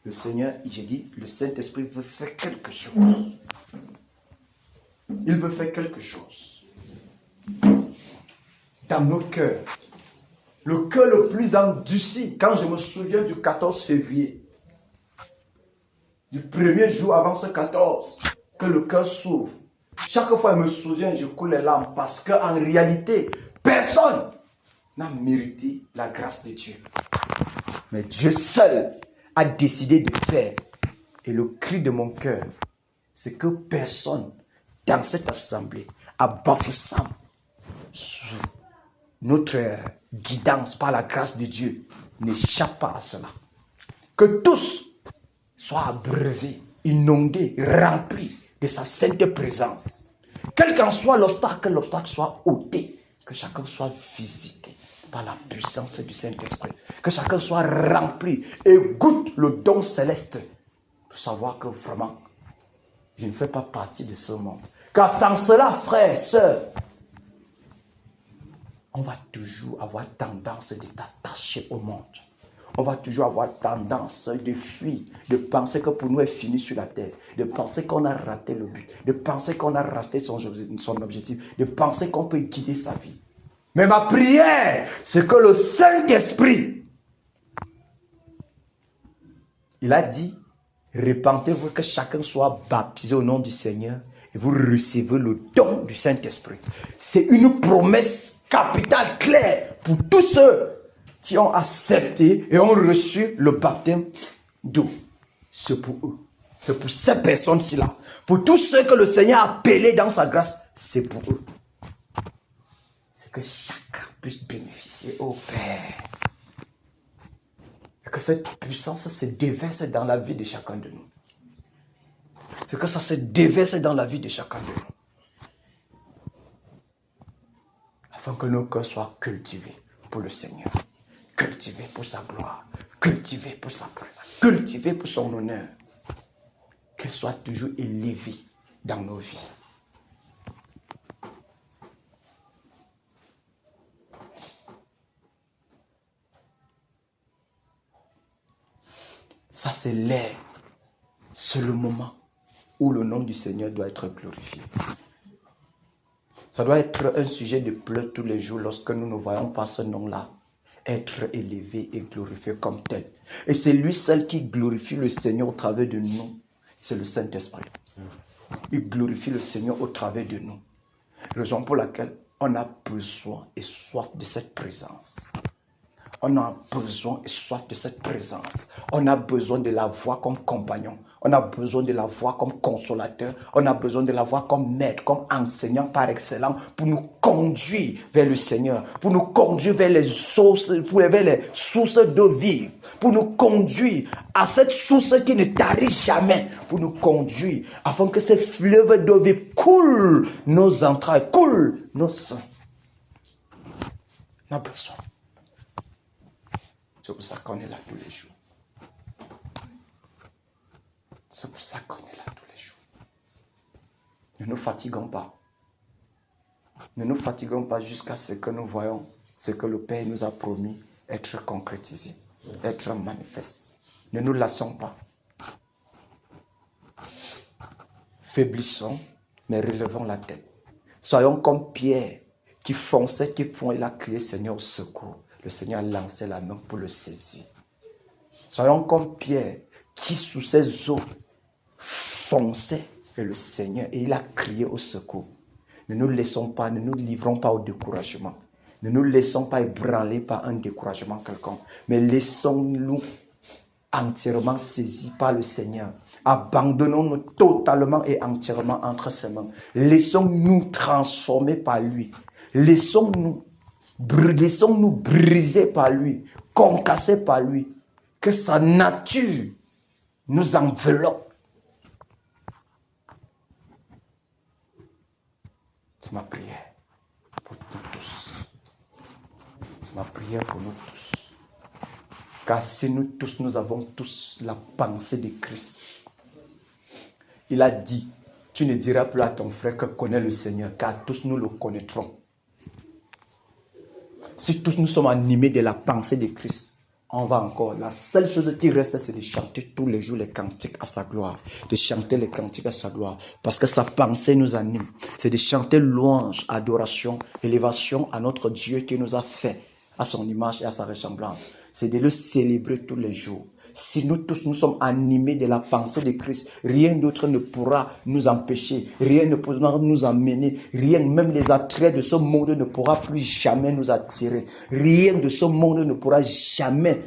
Le Seigneur, j'ai dit, le Saint-Esprit veut faire quelque chose. Il veut faire quelque chose. Dans nos cœurs. Le cœur le plus endurci, quand je me souviens du 14 février, du premier jour avant ce 14, que le cœur s'ouvre. Chaque fois, je me souviens, je coule les larmes parce qu'en réalité, personne n'a mérité la grâce de Dieu. Mais Dieu seul a décidé de faire. Et le cri de mon cœur, c'est que personne dans cette assemblée, à Bafoussam, sous notre guidance par la grâce de Dieu, n'échappe pas à cela. Que tous soient abreuvés, inondés, remplis de sa sainte présence. Quel qu'en soit l'obstacle, que l'obstacle soit ôté, que chacun soit visité par la puissance du Saint-Esprit. Que chacun soit rempli et goûte le don céleste pour savoir que vraiment, je ne fais pas partie de ce monde. Car sans cela, frères, sœurs, on va toujours avoir tendance de t'attacher au monde. On va toujours avoir tendance de fuir, de penser que pour nous est fini sur la terre, de penser qu'on a raté le but, de penser qu'on a raté son objectif, de penser qu'on peut guider sa vie. Mais ma prière, c'est que le Saint-Esprit, il a dit, repentez-vous, que chacun soit baptisé au nom du Seigneur et vous recevez le don du Saint-Esprit. C'est une promesse capitale, claire, pour tous ceux qui ont accepté et ont reçu le baptême d'eau. C'est pour eux. C'est pour ces personnes-ci-là. Pour tous ceux que le Seigneur a appelés dans sa grâce, c'est pour eux. C'est que chacun puisse bénéficier au Père. Et que cette puissance se déverse dans la vie de chacun de nous. C'est que ça se déverse dans la vie de chacun de nous. Afin que nos cœurs soient cultivés pour le Seigneur. Cultivés pour sa gloire. Cultivés pour sa présence. Cultivés pour son honneur. Qu'elle soit toujours élevée dans nos vies. Ça, c'est l'air. C'est le moment où le nom du Seigneur doit être glorifié. Ça doit être un sujet de pleurs tous les jours lorsque nous ne voyons pas ce nom-là être élevé et glorifié comme tel. Et c'est lui seul qui glorifie le Seigneur au travers de nous. C'est le Saint-Esprit. Il glorifie le Seigneur au travers de nous. Raison pour laquelle on a besoin et soif de cette présence. On a besoin et soif de cette présence. On a besoin de la voir comme compagnon. On a besoin de la voir comme consolateur. On a besoin de la voir comme maître, comme enseignant par excellence pour nous conduire vers le Seigneur, pour nous conduire vers les sources, vers les sources d'eau vive, pour nous conduire à cette source qui ne tarit jamais, pour nous conduire afin que ces fleuves d'eau vive coulent nos entrailles, coulent nos sangs. On a besoin. C'est pour ça qu'on est là tous les jours. C'est pour ça qu'on est là tous les jours. Ne nous fatiguons pas. Ne nous fatiguons pas jusqu'à ce que nous voyons ce que le Père nous a promis être concrétisé, être manifeste. Ne nous lassons pas. Faiblissons, mais relevons la tête. Soyons comme Pierre qui fonçait, il a crié Seigneur au secours. Le Seigneur a lancé la main pour le saisir. Soyons comme Pierre qui sous ses eaux fonçait et le Seigneur, et il a crié au secours. Ne nous laissons pas, ne nous livrons pas au découragement. Ne nous laissons pas ébranler par un découragement quelconque, mais laissons-nous entièrement saisis par le Seigneur. Abandonnons-nous totalement et entièrement entre ses mains. Laissons-nous transformer par lui. Laissons-nous briser par lui, concasser par lui, que sa nature nous enveloppe. C'est ma prière pour nous tous. C'est ma prière pour nous tous. Car si nous tous, nous avons tous la pensée de Christ. Il a dit, tu ne diras plus à ton frère que connais le Seigneur, car tous nous le connaîtrons. Si tous nous sommes animés de la pensée de Christ, on va encore. La seule chose qui reste, c'est de chanter tous les jours les cantiques à sa gloire. De chanter les cantiques à sa gloire. Parce que sa pensée nous anime. C'est de chanter louange, adoration, élévation à notre Dieu qui nous a fait à son image et à sa ressemblance. C'est de le célébrer tous les jours. Si nous tous nous sommes animés de la pensée de Christ, rien d'autre ne pourra nous empêcher, rien ne pourra nous amener, rien, même les attraits de ce monde ne pourra plus jamais nous attirer. Rien de ce monde ne pourra jamais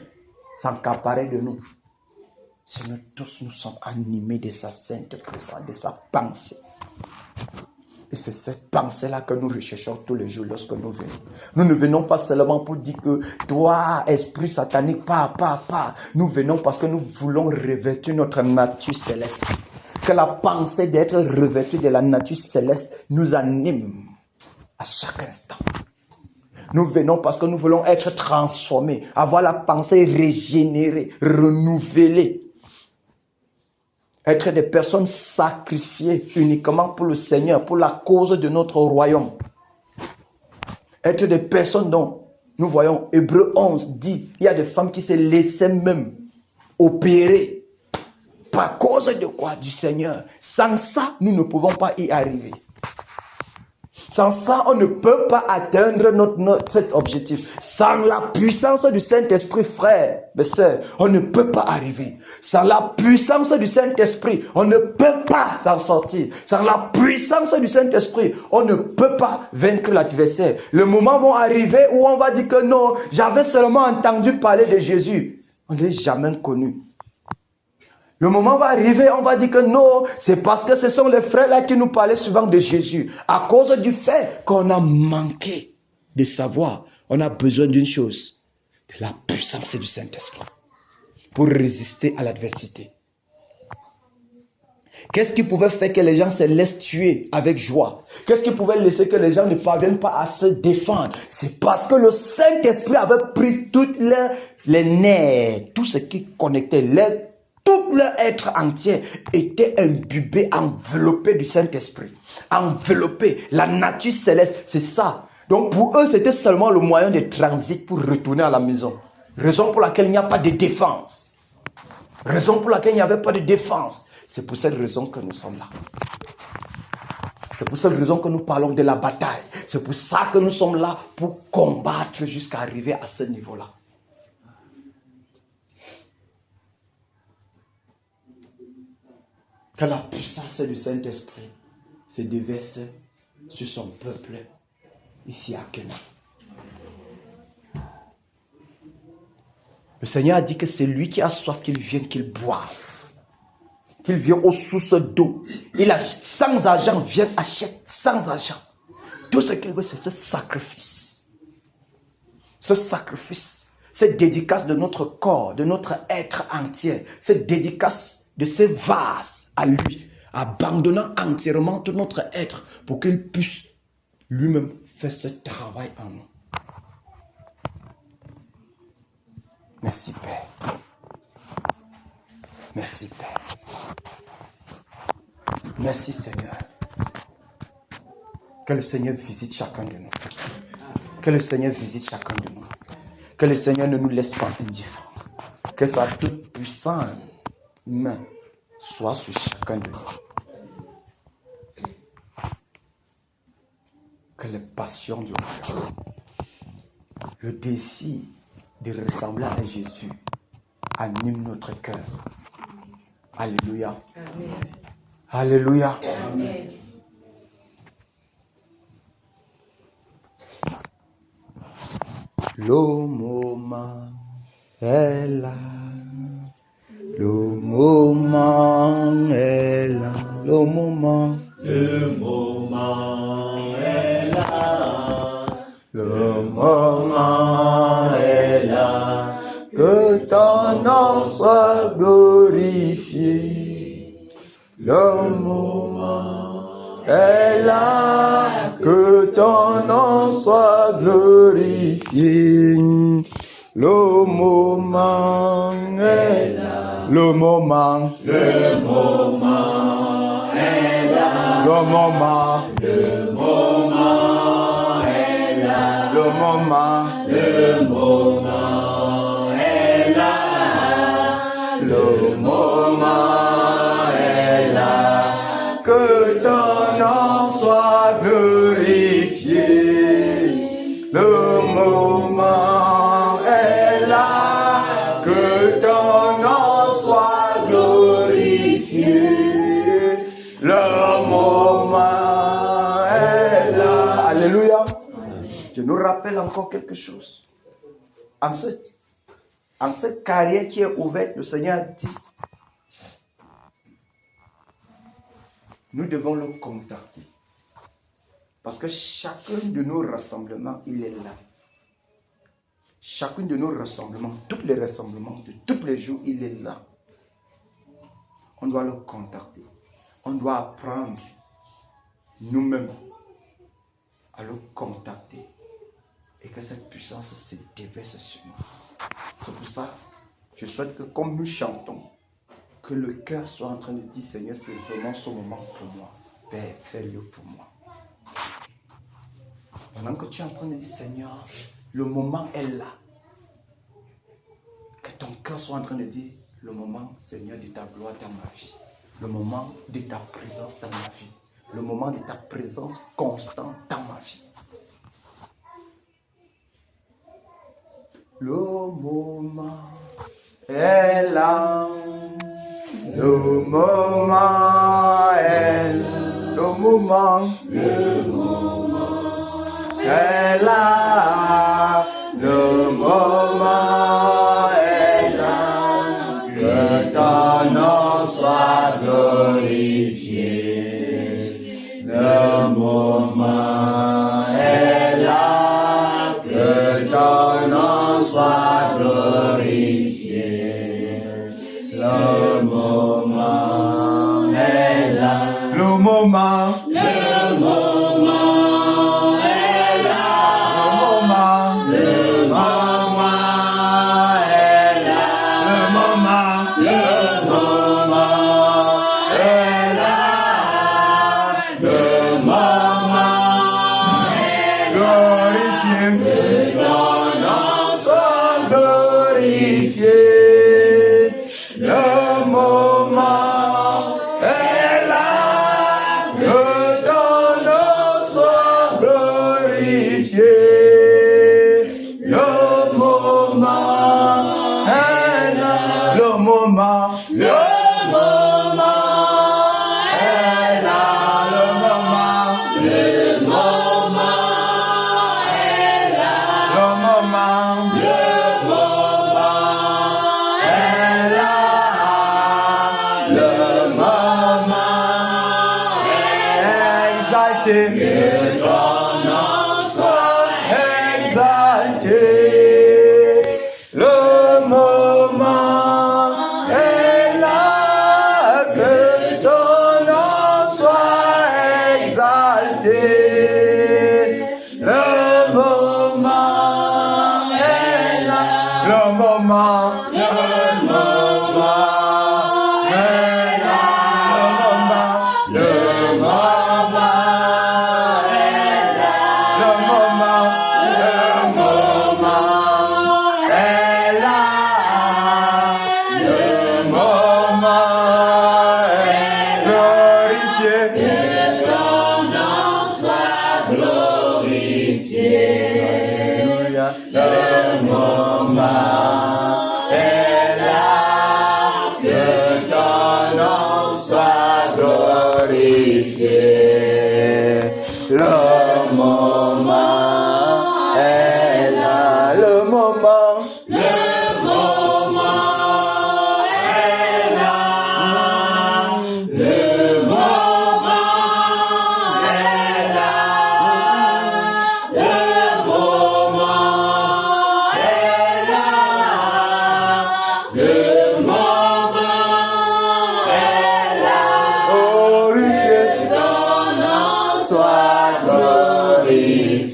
s'accaparer de nous. Si nous tous nous sommes animés de sa sainte présence, de sa pensée. Et c'est cette pensée-là que nous recherchons tous les jours lorsque nous venons. Nous ne venons pas seulement pour dire que toi, esprit satanique, pas. Nous venons parce que nous voulons revêtir notre nature céleste. Que la pensée d'être revêtu de la nature céleste nous anime à chaque instant. Nous venons parce que nous voulons être transformés, avoir la pensée régénérée, renouvelée. Être des personnes sacrifiées uniquement pour le Seigneur, pour la cause de notre royaume. Être des personnes dont nous voyons, Hébreux 11 dit, il y a des femmes qui se laissaient même opérer. Par cause de quoi? Du Seigneur. Sans ça, nous ne pouvons pas y arriver. Sans ça, on ne peut pas atteindre cet objectif. Sans la puissance du Saint-Esprit, frères, mes sœurs, on ne peut pas arriver. Sans la puissance du Saint-Esprit, on ne peut pas s'en sortir. Sans la puissance du Saint-Esprit, on ne peut pas vaincre l'adversaire. Le moment va arriver où on va dire que non, j'avais seulement entendu parler de Jésus. On ne l'a jamais connu. Le moment va arriver, on va dire que non, c'est parce que ce sont les frères là qui nous parlaient souvent de Jésus. À cause du fait qu'on a manqué de savoir, on a besoin d'une chose, de la puissance du Saint-Esprit pour résister à l'adversité. Qu'est-ce qui pouvait faire que les gens se laissent tuer avec joie? Qu'est-ce qui pouvait laisser que les gens ne parviennent pas à se défendre? C'est parce que le Saint-Esprit avait pris toutes les nerfs, tout ce qui connectait, tout leur être entier était imbibé, enveloppé du Saint-Esprit. Enveloppé, la nature céleste, c'est ça. Donc pour eux, c'était seulement le moyen de transit pour retourner à la maison. Raison pour laquelle il n'y a pas de défense. Raison pour laquelle il n'y avait pas de défense. C'est pour cette raison que nous sommes là. C'est pour cette raison que nous parlons de la bataille. C'est pour ça que nous sommes là pour combattre jusqu'à arriver à ce niveau-là. Que la puissance du Saint-Esprit se déverse sur son peuple ici à Kenya. Le Seigneur a dit que c'est lui qui a soif qu'il vienne, qu'il boive. Qu'il vienne aux sources d'eau. Il achète sans argent, viens, achète sans argent. Tout ce qu'il veut, c'est ce sacrifice. Ce sacrifice, cette dédicace de notre corps, de notre être entier, cette dédicace de ces vases à lui, abandonnant entièrement tout notre être pour qu'il puisse lui-même faire ce travail en nous. Merci Père. Merci Père. Merci Seigneur. Que le Seigneur visite chacun de nous. Que le Seigneur visite chacun de nous. Que le Seigneur ne nous laisse pas indifférents. Que sa toute puissante main soit sur chacun de nous. Que les passions du royaume, le désir de ressembler à Jésus anime notre cœur. Alléluia. Amen. Alléluia. Amen. Le moment est là. Le moment est là. Le moment. Le moment est là. Le moment est là. Que ton nom soit glorifié. Le moment est là. Que ton nom soit glorifié. Le moment est là. Le moment. Le moment est là. Le moment. Le moment est là. Le moment. Le moment est là. Le moment est là. Que ton nom soit glorifié. Le moment est là. Que ton nom soit glorifié. Le moment est là. Alléluia. Je nous rappelle encore quelque chose. En cette carrière qui est ouverte, le Seigneur a dit, nous devons le contacter. Parce que chacun de nos rassemblements, il est là. Chacun de nos rassemblements, tous les rassemblements de tous les jours, il est là. On doit le contacter. On doit apprendre nous-mêmes à le contacter. Et que cette puissance se déverse sur nous. C'est pour ça que je souhaite que comme nous chantons, que le cœur soit en train de dire, Seigneur, c'est vraiment ce moment pour moi. Père, fais-le pour moi. Pendant que tu es en train de dire, Seigneur, le moment est là. Que ton cœur soit en train de dire, le moment, Seigneur, de ta gloire dans ma vie. Le moment de ta présence dans ma vie. Le moment de ta présence constante dans ma vie. Le moment est là. Le moment est là. Le moment. Le moment est là. Le moment est là. Que ton nom soit glorifié. Le moment est là. Que ton nom soit glorifié. Le moment est là. Le moment. Le moment est là. Le moment est là. Le moment. Le moment est là. Le moment est glorifié. Que ton nom soit glorifié. Le le moment est là, le moment est là, le moment est là, le moment est exalté. Que ton nom soit exalté. Le moment est là, que ton nom soit exalté. Le moment est là, le moment est là, le moment est là, le moment est là, le moment est glorifié. Que ton nom soit glorifié. Alléluia. Le moment est là, que ton nom soit glorifié. Le moment est là, le moment est là, le moment est là, le moment est là, le moment est là. Glorifié, ton nom soit glorifié.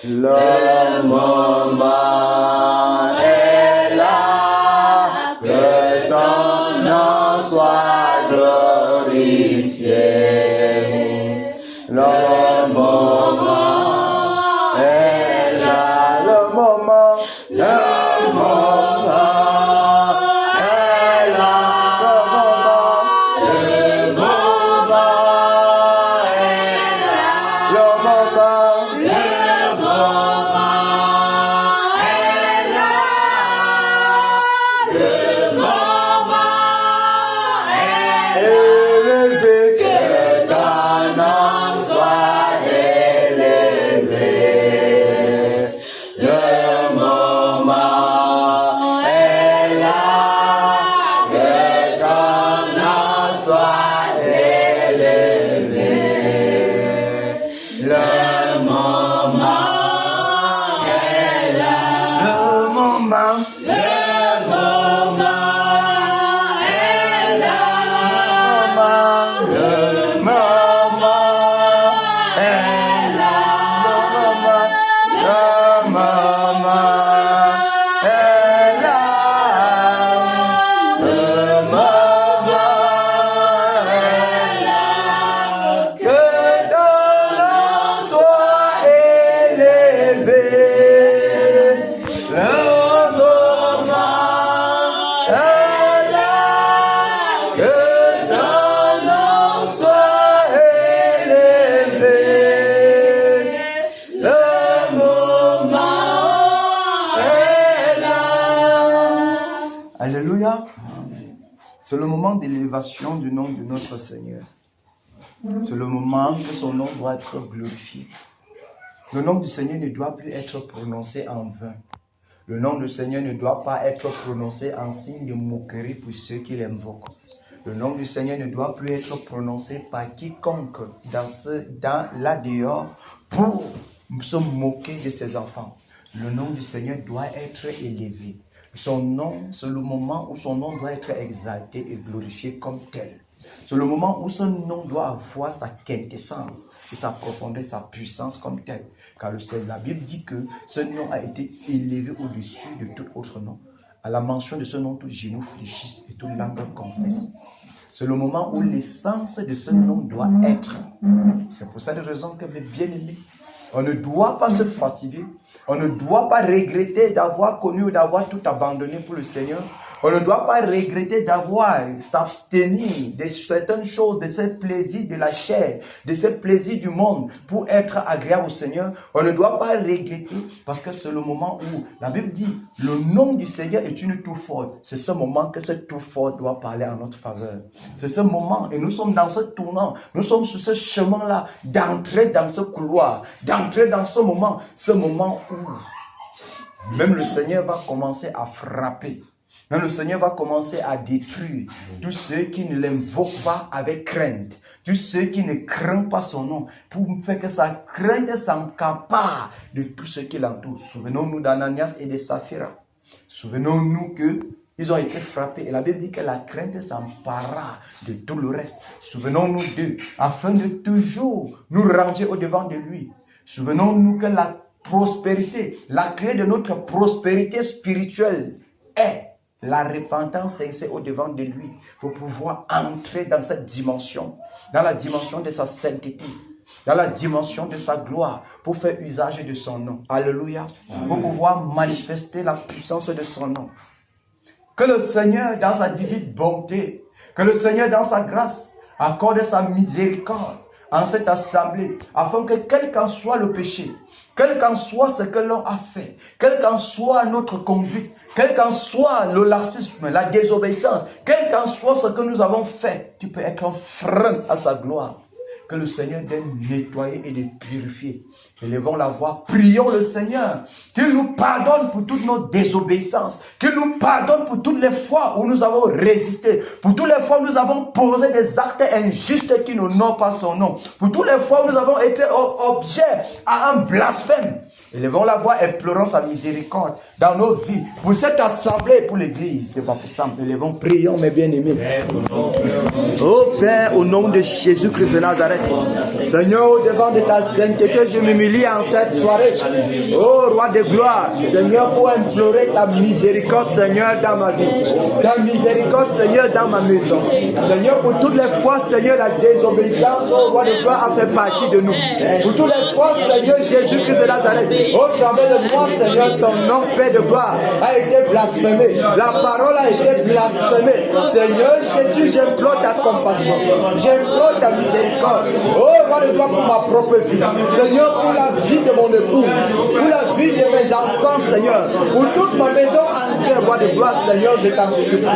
Le moment est là, que ton nom soit glorifié. Le moment est là, le moment est là, le moment est là, le moment est là, le moment est élevé. Que ton nom soit élevé. Le moment est là, que ton nom soit élevé. Le moment est là, le moment est là, le moment est là, le moment est là, le moment est là, que ton nom soit élevé. Le moment est là, que ton nom soit élevé. Le moment est là. Alléluia. C'est le moment de l'élévation du nom de notre Seigneur. C'est le moment que son nom doit être glorifié. Le nom du Seigneur ne doit plus être prononcé en vain. Le nom du Seigneur ne doit pas être prononcé en signe de moquerie pour ceux qui l'invoquent. Le nom du Seigneur ne doit plus être prononcé par quiconque là dehors pour se moquer de ses enfants. Le nom du Seigneur doit être élevé. Son nom, c'est le moment où son nom doit être exalté et glorifié comme tel. C'est le moment où son nom doit avoir sa quintessence et sa profondeur, sa puissance comme tel. Car la Bible dit que ce nom a été élevé au-dessus de tout autre nom. À la mention de ce nom, tout genou fléchisse et toute langue confesse. C'est le moment où l'essence de ce nom doit être. C'est pour cette raison que mes bien-aimés, on ne doit pas se fatiguer. On ne doit pas regretter d'avoir connu ou d'avoir tout abandonné pour le Seigneur. On ne doit pas regretter d'avoir s'abstenir de certaines choses, de ces plaisirs de la chair, de ces plaisirs du monde pour être agréable au Seigneur. On ne doit pas regretter parce que c'est le moment où la Bible dit le nom du Seigneur est une tour forte. C'est ce moment que cette tour forte doit parler en notre faveur. C'est ce moment et nous sommes dans ce tournant, nous sommes sur ce chemin-là d'entrer dans ce couloir, d'entrer dans ce moment où même le Seigneur va commencer à frapper. Même le Seigneur va commencer à détruire tous ceux qui ne l'invoquent pas avec crainte. Tous ceux qui ne craignent pas son nom. Pour faire que sa crainte s'encapare de tout ce qui l'entoure. Souvenons-nous d'Ananias et de Saphira. Souvenons-nous qu'ils ont été frappés. Et la Bible dit que la crainte s'empara de tout le reste. Souvenons-nous d'eux. Afin de toujours nous ranger au-devant de lui. Souvenons-nous que la prospérité, la clé de notre prospérité spirituelle est la repentance sincère au-devant de lui pour pouvoir entrer dans cette dimension, dans la dimension de sa sainteté, dans la dimension de sa gloire, pour faire usage de son nom. Alléluia. Pour pouvoir manifester la puissance de son nom. Que le Seigneur, dans sa divine bonté, que le Seigneur, dans sa grâce, accorde sa miséricorde en cette assemblée, afin que quel qu'en soit le péché, quel qu'en soit ce que l'on a fait, quel qu'en soit notre conduite, quel qu'en soit le laxisme, la désobéissance, quel qu'en soit ce que nous avons fait, tu peux être un frein à sa gloire. Que le Seigneur de nettoyer et de purifier. Élevons la voix, prions le Seigneur, qu'il nous pardonne pour toutes nos désobéissances, qu'il nous pardonne pour toutes les fois où nous avons résisté, pour toutes les fois où nous avons posé des actes injustes qui n'honorent pas son nom, pour toutes les fois où nous avons été objet à un blasphème. Élevons la voix et pleurons sa miséricorde dans nos vies, pour cette assemblée, pour l'église de Bafoussam. Élevons, prions mes bien-aimés. Oh Père, au nom de Jésus-Christ de Nazareth, Seigneur, au devant de ta sainteté, je m'humilie en cette soirée. Oh Roi de gloire, Seigneur, pour implorer ta miséricorde, Seigneur, dans ma vie. Ta miséricorde, Seigneur, dans ma maison. Seigneur, pour toutes les fois, Seigneur, la désobéissance, oh Roi de gloire, a fait partie de nous. Pour toutes les fois, Seigneur, Jésus-Christ de Nazareth, au travers de moi, Seigneur, ton nom, Père de gloire, a été blasphémé. La parole a été blasphémée. Seigneur Jésus, j'implore ta compassion. J'implore ta miséricorde. Oh, roi de gloire, pour ma propre vie. Seigneur, pour la vie de mon époux, pour la vie de mes enfants, Seigneur, pour toute ma maison entière, roi de gloire, Seigneur, je t'en supplie.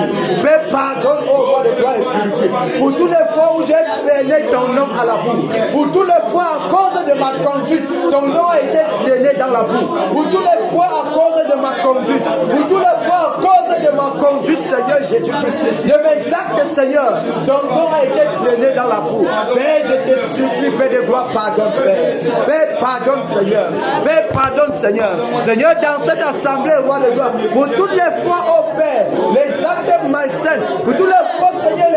Père, pardonne, oh roi de gloire, et purifie. Pour toutes les fois où j'ai traîné ton nom à la boue, pour toutes les fois à cause de ma conduite, ton nom a été traîné dans la boue. Pour toutes les fois à cause de ma conduite, pour toutes les fois à cause de ma conduite, Seigneur Jésus-Christ, de mes actes, Seigneur, ton nom a été traîné dans la boue. Père, je te supplie, Père de gloire, pardonne, Père. Père, pardonne, Seigneur. Père, pardonne, Seigneur. Seigneur, dans cette assemblée, roi de gloire, pour toutes les fois, oh Père, les actes malsains, pour toutes les fois, Seigneur,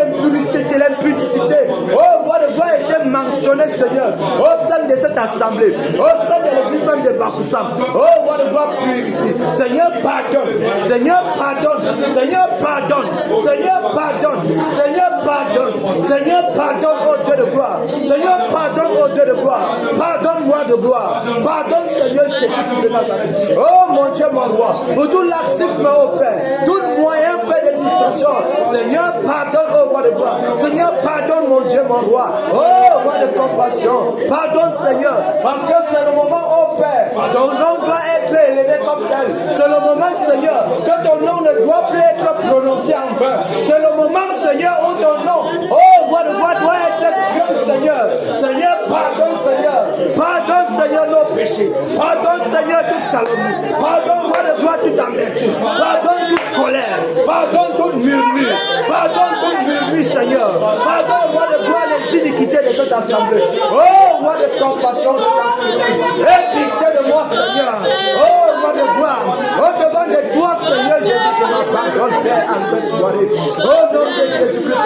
l'impudicité, oh roi de gloire, a été mentionné, Seigneur, au sein de cette assemblée, au sein de l'église même de Bafoussam. Oh roi de gloire, purifie. Seigneur, pardonne. Seigneur, pardonne. Seigneur, pardonne. Seigneur, pardonne. Seigneur, pardonne. Seigneur, pardonne, oh Dieu de gloire. Seigneur, pardonne, oh Dieu de gloire. Pardonne-moi de gloire. Pardonne, Seigneur Jésus-Christ de Nazareth. Oh mon Dieu, mon roi, pour tout laxisme, oh Père, tout moyen, Père, de distraction. Seigneur, pardonne, oh roi de gloire. Seigneur, pardonne, mon Dieu, mon roi. Oh roi de compassion. Pardonne, Seigneur, parce que c'est le moment, oh Père, ton nom doit être élevé comme tel. C'est le moment, Seigneur, que ton nom ne doit plus être prononcé en vain. C'est le moment, Seigneur, où ton nom, oh roi de gloire, doit être grand, Seigneur. Seigneur, pardonne, Seigneur. Pardonne, Seigneur, nos péchés. Pardonne, Seigneur, toute calomnie. Pardonne, roi de gloire, toute amertume. Pardonne toute colère. Pardonne toute murmure. Pardonne toute murmure, Seigneur. Pardonne, roi de gloire, les iniquités de cette assemblée. Oh, roi de compassion, je t'en supplie. Aie pitié de moi, Seigneur. Oh, roi de gloire. Au devant de toi, Seigneur Jésus, je m'abandonne, Père, à cette soirée. Au nom de Jésus-Christ,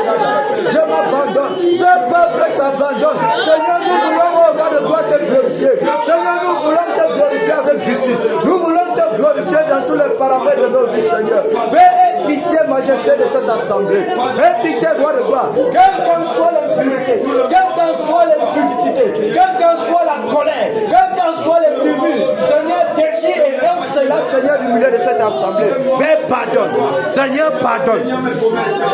je m'abandonne. Ce peuple s'abandonne. Seigneur, nous voulons, oh roi de gloire, te glorifier. Seigneur, nous voulons te glorifier avec justice. Nous voulons te glorifier dans tous les paramètres de nos vies, Seigneur. Père, aie pitié, majesté de cette assemblée. Aie pitié, roi de gloire. Quelle qu'en soit l'impureté, quelle qu'en soit l'impudicité, quelle qu'en soit la colère, quelle qu'en soit les murmures, Seigneur, déchire et ôte cela, Seigneur. Seigneur, du milieu de cette assemblée. Père, pardonne. Seigneur, pardonne.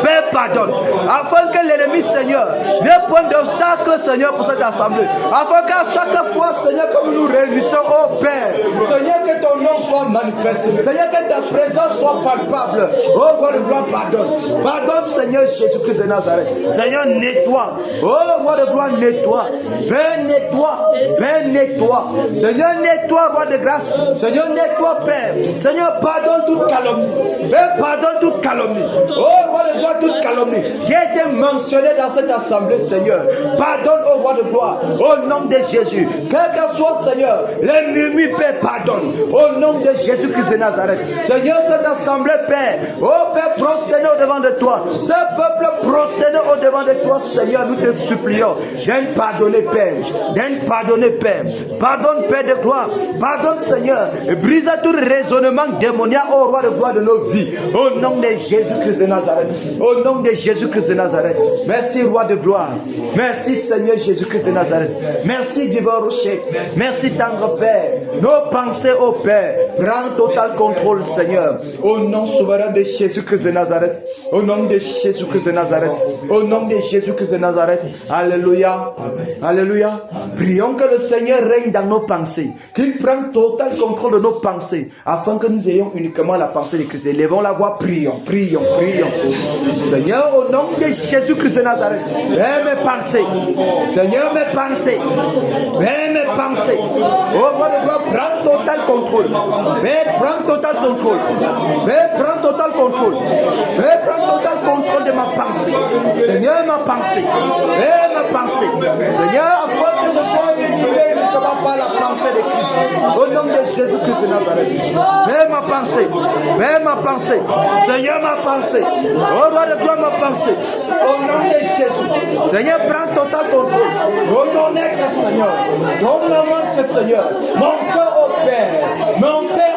Père, pardonne. Afin que l'ennemi, Seigneur, n'ait point d'obstacle, Seigneur, pour cette assemblée. Afin qu'à chaque fois, Seigneur, comme nous nous réunissons, oh Père, Seigneur, que ton nom soit manifeste. Seigneur, que ta présence soit palpable. Oh, roi de gloire, pardonne. Pardonne, Seigneur Jésus-Christ de Nazareth. Seigneur, nettoie. Oh, roi de gloire, nettoie. Père, nettoie. Père, nettoie. Seigneur, nettoie, roi de grâce. Seigneur, nettoie, Père. Seigneur, pardonne toute calomnie. Père, pardonne toute calomnie. Oh, roi de gloire, toute calomnie qui a été mentionnée dans cette assemblée, Seigneur. Pardonne, oh, roi de gloire, au nom de Jésus. Quel que soit, Seigneur, les murmures, Père, pardonne. Au nom de Jésus-Christ de Nazareth. Seigneur, cette assemblée, Père. Oh, Père, prosterné au devant de toi. Ce peuple prosterné au devant de toi, Seigneur, nous te supplions. Viens pardonner, Père. Viens pardonner, Père. Pardonne, Père de gloire. Pardonne, Seigneur. Et brise tout raisonnement démoniaque, au roi de gloire de nos vies. Au nom de Jésus-Christ de Nazareth. Au nom de Jésus-Christ de Nazareth. Merci, roi de gloire. Merci, Seigneur Jésus-Christ de Nazareth. Merci, divin rocher. Merci, tendre Père. Nos pensées, ô Père. Prends total contrôle, Seigneur. Au nom souverain de Jésus-Christ de Nazareth. Au nom de Jésus-Christ de Nazareth. Au nom de Jésus-Christ de Nazareth. Alléluia. Alléluia. Prions que le Seigneur règne dans nos pensées. Qu'il prenne total contrôle de nos pensées. Afin que nous ayons uniquement la pensée de Christ. Élevons la voix. Prions, prions, prions. Seigneur, au nom de Jésus-Christ de Nazareth. Aie mes pensées. Seigneur, mes pensées. Aie mes pensées. Oh, roi de gloire, prends total contrôle. Prends total contrôle. Prends total contrôle. Prends total contrôle de ma pensée. Seigneur, ma pensée. Ma pensée. Seigneur, afin que ce soit unité par la pensée de Christ. Au nom de Jésus-Christ de Nazareth. Ma pensée. Ma pensée. Seigneur, ma pensée. Oh, roi de gloire, ma pensée. Au nom de Jésus. Seigneur, prends total contrôle. Au nom de Seigneur. Au nom de Seigneur. Mon cœur au Père. Mon cœur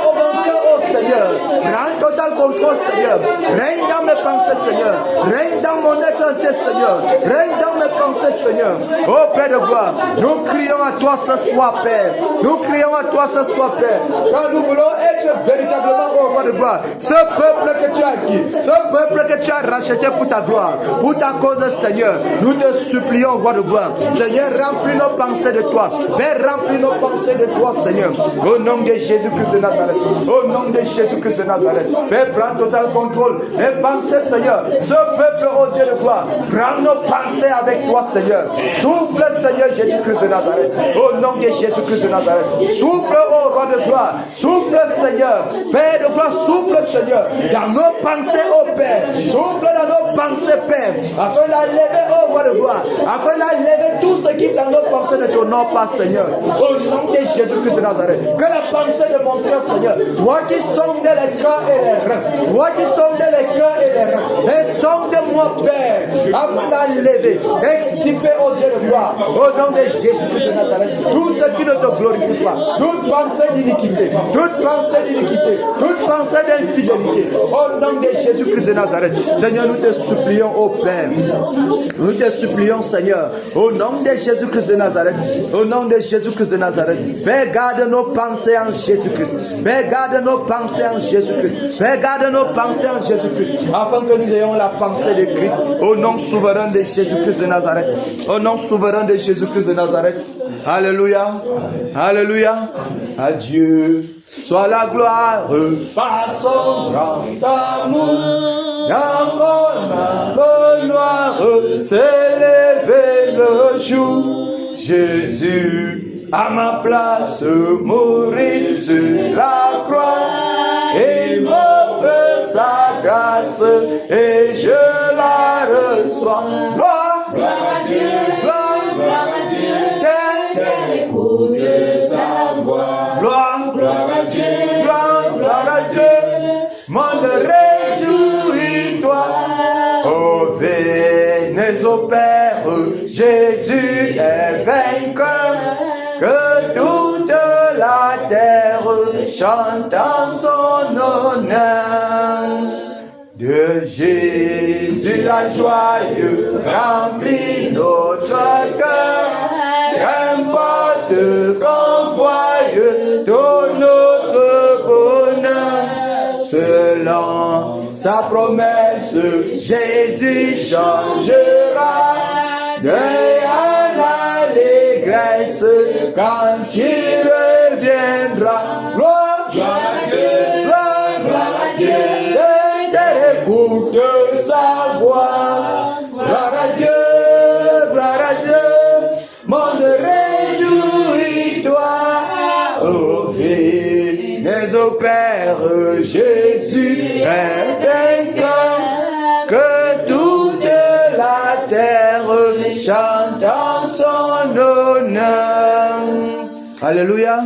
au Seigneur. Prends total contrôle, Seigneur. Règne dans mes pensées, Seigneur. Règne dans mon être entier, Seigneur. Règne dans mes pensées, Seigneur. Oh Père de gloire, nous crions à toi ce soir, Père. Nous crions à toi ce soir, Père. Car nous voulons être véritablement, oh roi de gloire, ce peuple que tu as acquis, ce peuple que tu as racheté pour ta gloire, pour ta cause, Seigneur. Nous te supplions, roi de gloire. Seigneur, remplis nos pensées de toi. Père, remplis nos pensées de toi, Seigneur. Au nom de Jésus-Christ de Nazareth. Au nom de Jésus-Christ de Nazareth. Père, prends total contrôle. Les pensées, Seigneur. Ce peuple, oh Dieu de gloire, prends nos pensées avec toi, Seigneur. Souffle, Seigneur Jésus-Christ de Nazareth. Au nom de Jésus-Christ de Nazareth. Souffle, oh roi de gloire. Souffle, Seigneur. Père de gloire, souffle, Seigneur. Dans nos pensées, oh Père. Souffle dans nos pensées, Père. Afin d'enlever, oh roi de gloire. Afin d'enlever tout ce qui dans nos pensées ne t'honore pas, Seigneur. Au nom de Jésus-Christ de Nazareth. Que la pensée de mon cœur, Seigneur. Toi qui sondes les cœurs et les reins. Toi qui sondes les cœurs et les reins. Et sonde-moi, Père. Afin d'enlever, extirper, oh Dieu de gloire. Au nom de Jésus-Christ de Nazareth. Tout ce qui ne te glorifie pas. Toute pensée d'iniquité. Toute pensée d'iniquité. Toute pensée d'infidélité. Au nom de Jésus-Christ de Nazareth. Seigneur, nous te supplions, ô Père. Nous te supplions, Seigneur. Au nom de Jésus-Christ de Nazareth. Au nom de Jésus-Christ de Nazareth. Père, garde nos pensées en Jésus-Christ. Père, garde nos pensées en Jésus-Christ. Père, garde nos pensées en Jésus-Christ. Afin que nous ayons la pensée de Christ. Au nom souverain de Jésus-Christ de Nazareth. Au nom souverain de Jésus-Christ de Nazareth. Alléluia. Alléluia. Adieu. Soit la gloire par son grand amour. Dans mon âme noire s'est levé le jour. Jésus à ma place mourir sur la croix et m'offre sa grâce et je la reçois. Gloire, gloire à Dieu, gloire à Dieu, qu'elle écoute sa voix. Gloire, gloire à Dieu, gloire à Dieu, monde réjouis-toi. Oh, venez au Père, Jésus est vainqueur, que toute la terre chante en son honneur. De Jésus la joyeuse remplit notre cœur, qu'importe qu'on voie tout notre bonheur. selon sa promesse, Jésus changera deuil à l'allégresse quand il reviendra. Gloire à Dieu, gloire à Dieu, de terre écoute sa voix. Gloire à Dieu, monde réjouis-toi, ô fils, mais au Père, Jésus est vainqueur, que toute la terre chante en son honneur. Alléluia.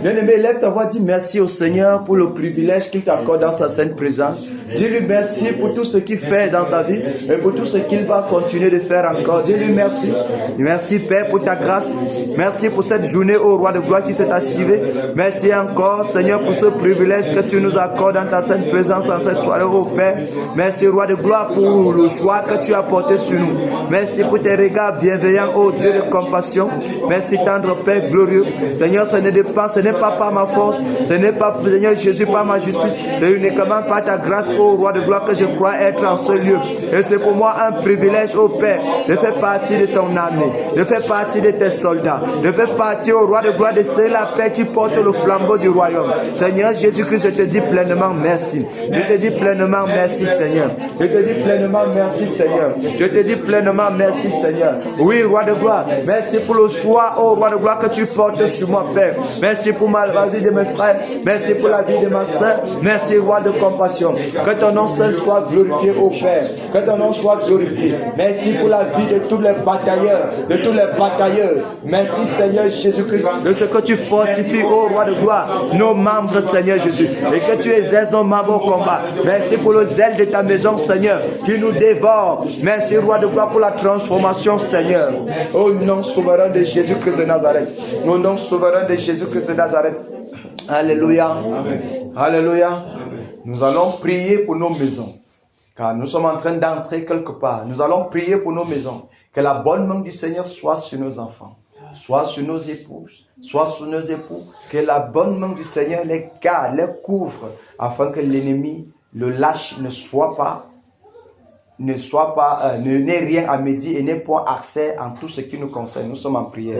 Bien-aimé, lève ta voix, dis merci au Seigneur pour le privilège qu'il t'accorde dans sa sainte présence. Dis-lui merci pour tout ce qu'il fait dans ta vie et pour tout ce qu'il va continuer de faire encore. Dis-lui merci. Merci Père pour ta grâce. Merci pour cette journée au roi de gloire qui s'est achevée. Merci encore Seigneur pour ce privilège que tu nous accordes dans ta sainte présence dans cette soirée au Père. Merci roi de gloire pour le choix que tu as porté sur nous. Merci pour tes regards bienveillants, ô Dieu de compassion. Merci tendre Père glorieux. Seigneur, ce n'est pas par ma force, ce n'est pas, Seigneur Jésus, par ma justice, c'est uniquement par ta grâce, ô roi de gloire, que je crois être en ce lieu. Et c'est pour moi un privilège, ô Père, de faire partie de ton armée, de faire partie de tes soldats, de faire partie, ô roi de gloire, de sceller la paix qui porte le flambeau du royaume. Seigneur Jésus-Christ, je te dis pleinement merci. Je te dis pleinement merci, Seigneur. Je te dis pleinement merci, Seigneur. Je te dis pleinement merci, Seigneur. Oui, roi de gloire, merci pour le choix, ô roi de gloire, que tu portes sur moi, Père. Merci pour la vie de mes frères. Merci pour la vie de ma soeur. Merci, roi de compassion. Que ton nom seul soit glorifié, ô Père. Que ton nom soit glorifié. Merci pour la vie de tous les batailleurs, de tous les batailleurs. Merci, Seigneur Jésus-Christ, de ce que tu fortifies, ô roi de gloire, nos membres, Seigneur Jésus, et que tu exerces nos membres au combat. Merci pour le zèle de ta maison, Seigneur, qui nous dévore. Merci, roi de gloire, pour la transformation, Seigneur. Au nom souverain de Jésus-Christ de Nazareth. Au nom souverain de Jésus-Christ de Nazareth. Alléluia. Amen. Alléluia. Amen. Nous allons prier pour nos maisons. Car nous sommes en train d'entrer quelque part. Nous allons prier pour nos maisons. Que la bonne main du Seigneur soit sur nos enfants, soit sur nos épouses, soit sur nos époux. Que la bonne main du Seigneur les garde, les couvre, afin que l'ennemi, le lâche, n'ait rien à médire et n'ait point accès en tout ce qui nous concerne. Nous sommes en prière.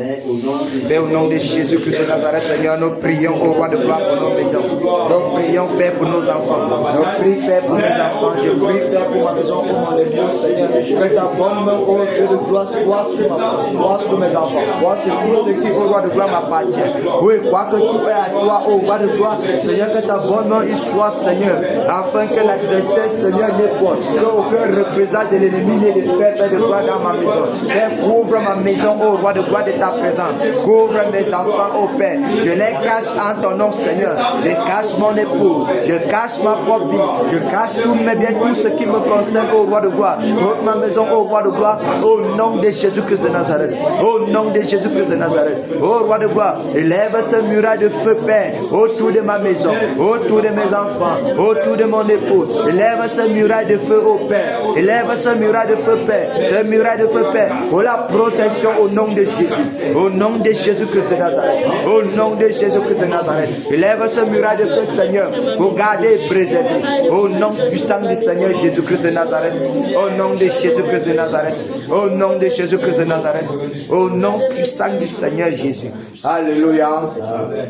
Père, au nom de Jésus-Christ de Nazareth, Seigneur, nous prions au roi de gloire pour nos maisons. Nous prions, Père, pour nos enfants. Nous prions, Père, pour mes enfants. Je prie, Père, pour ma maison, pour mon épouse, Seigneur. Que ta bonne main, ô Dieu de gloire, soit sur ma femme, soit sur mes enfants, soit sur tout ce qui, au roi de gloire, m'appartient. Oui, quoi que tout est à toi, ô roi de gloire, Seigneur, que ta bonne main y soit, Seigneur, afin que l'adversaire, Seigneur, n'ait point, qu'aucun représente de l'ennemi n'est de faire, Père de gloire, dans ma maison. Père, couvre ma maison, ô roi de gloire, de ta présence. Couvre mes enfants, ô Père. Je les cache en ton nom, Seigneur. Je cache mon époux. Je cache ma propre vie. Je cache tous mes biens, tout ce qui me concerne, ô roi de gloire. Couvre ma maison, ô roi de gloire, au nom de Jésus-Christ de Nazareth. Au nom de Jésus-Christ de Nazareth. Ô roi de gloire, élève ce muraille de feu, Père, autour de ma maison, autour de mes enfants, autour de mon époux. Élève ce muraille de feu, ô Père. Élève ce muraille de feu, Père. Ce muraille de feu, Père, pour la protection au nom de Jésus. Au nom de Jésus-Christ de Nazareth. Au nom de Jésus-Christ de Nazareth. Élève ce muraille de feu, Seigneur, pour garder et préserver. Au nom puissant du Seigneur Jésus-Christ de Nazareth. Au nom de Jésus-Christ de Nazareth. Au nom de Jésus-Christ de Nazareth. Au nom puissant du Seigneur Jésus. Alléluia.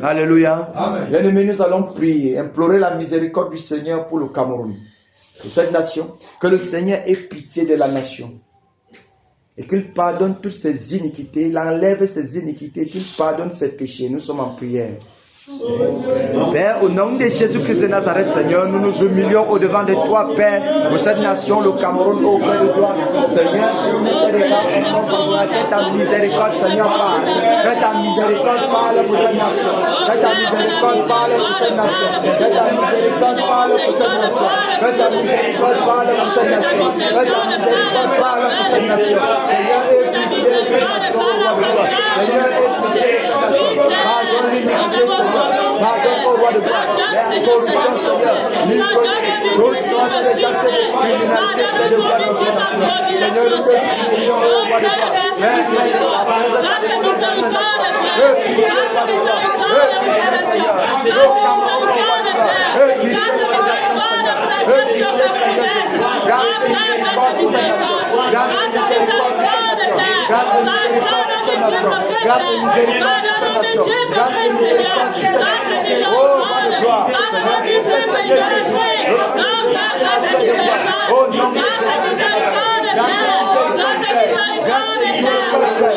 Alléluia. Bien-aimés, nous allons prier, implorer la miséricorde du Seigneur pour le Cameroun. Pour cette nation, que le Seigneur ait pitié de la nation et qu'il pardonne toutes ses iniquités, il enlève ses iniquités, qu'il pardonne ses péchés. Nous sommes en prière. Père, au nom de Jésus-Christ de Nazareth, Seigneur, nous nous humilions au-devant de toi, Père, pour cette nation, le Cameroun, au Père de toi. Seigneur, que ta miséricorde, Seigneur, parle. Que ta miséricorde parle pour cette nation. Que ta miséricorde parle pour cette nation. Que ta miséricorde parle pour cette nation. Que ta miséricorde parle pour cette nation. Que ta miséricorde parle pour cette nation. Seigneur, aie pitié de cette nation, au roi de toi. Seigneur, aie pitié de cette nation. Pardonne l'iniquité, Seigneur. Pardonne au roi de gloire, la corruption, Seigneur, livre-nous, nous sommes les actes de criminalité près de toi dans cette nation. Seigneur, nous te supplions au roi de gloire. Merci, Grâce et miséricorde pour cette nation. Grâce et miséricorde pour cette nation. Grâce et miséricorde pour cette nation. Grâce et miséricorde pour cette nation. Grâce et miséricorde pour cette nation. Oh, roi de gloire. Merci Seigneur Jésus. Oh, nom de Jésus. Grâce et miséricorde, Père. Grâce et miséricorde, Père. Grâce et miséricorde, Père.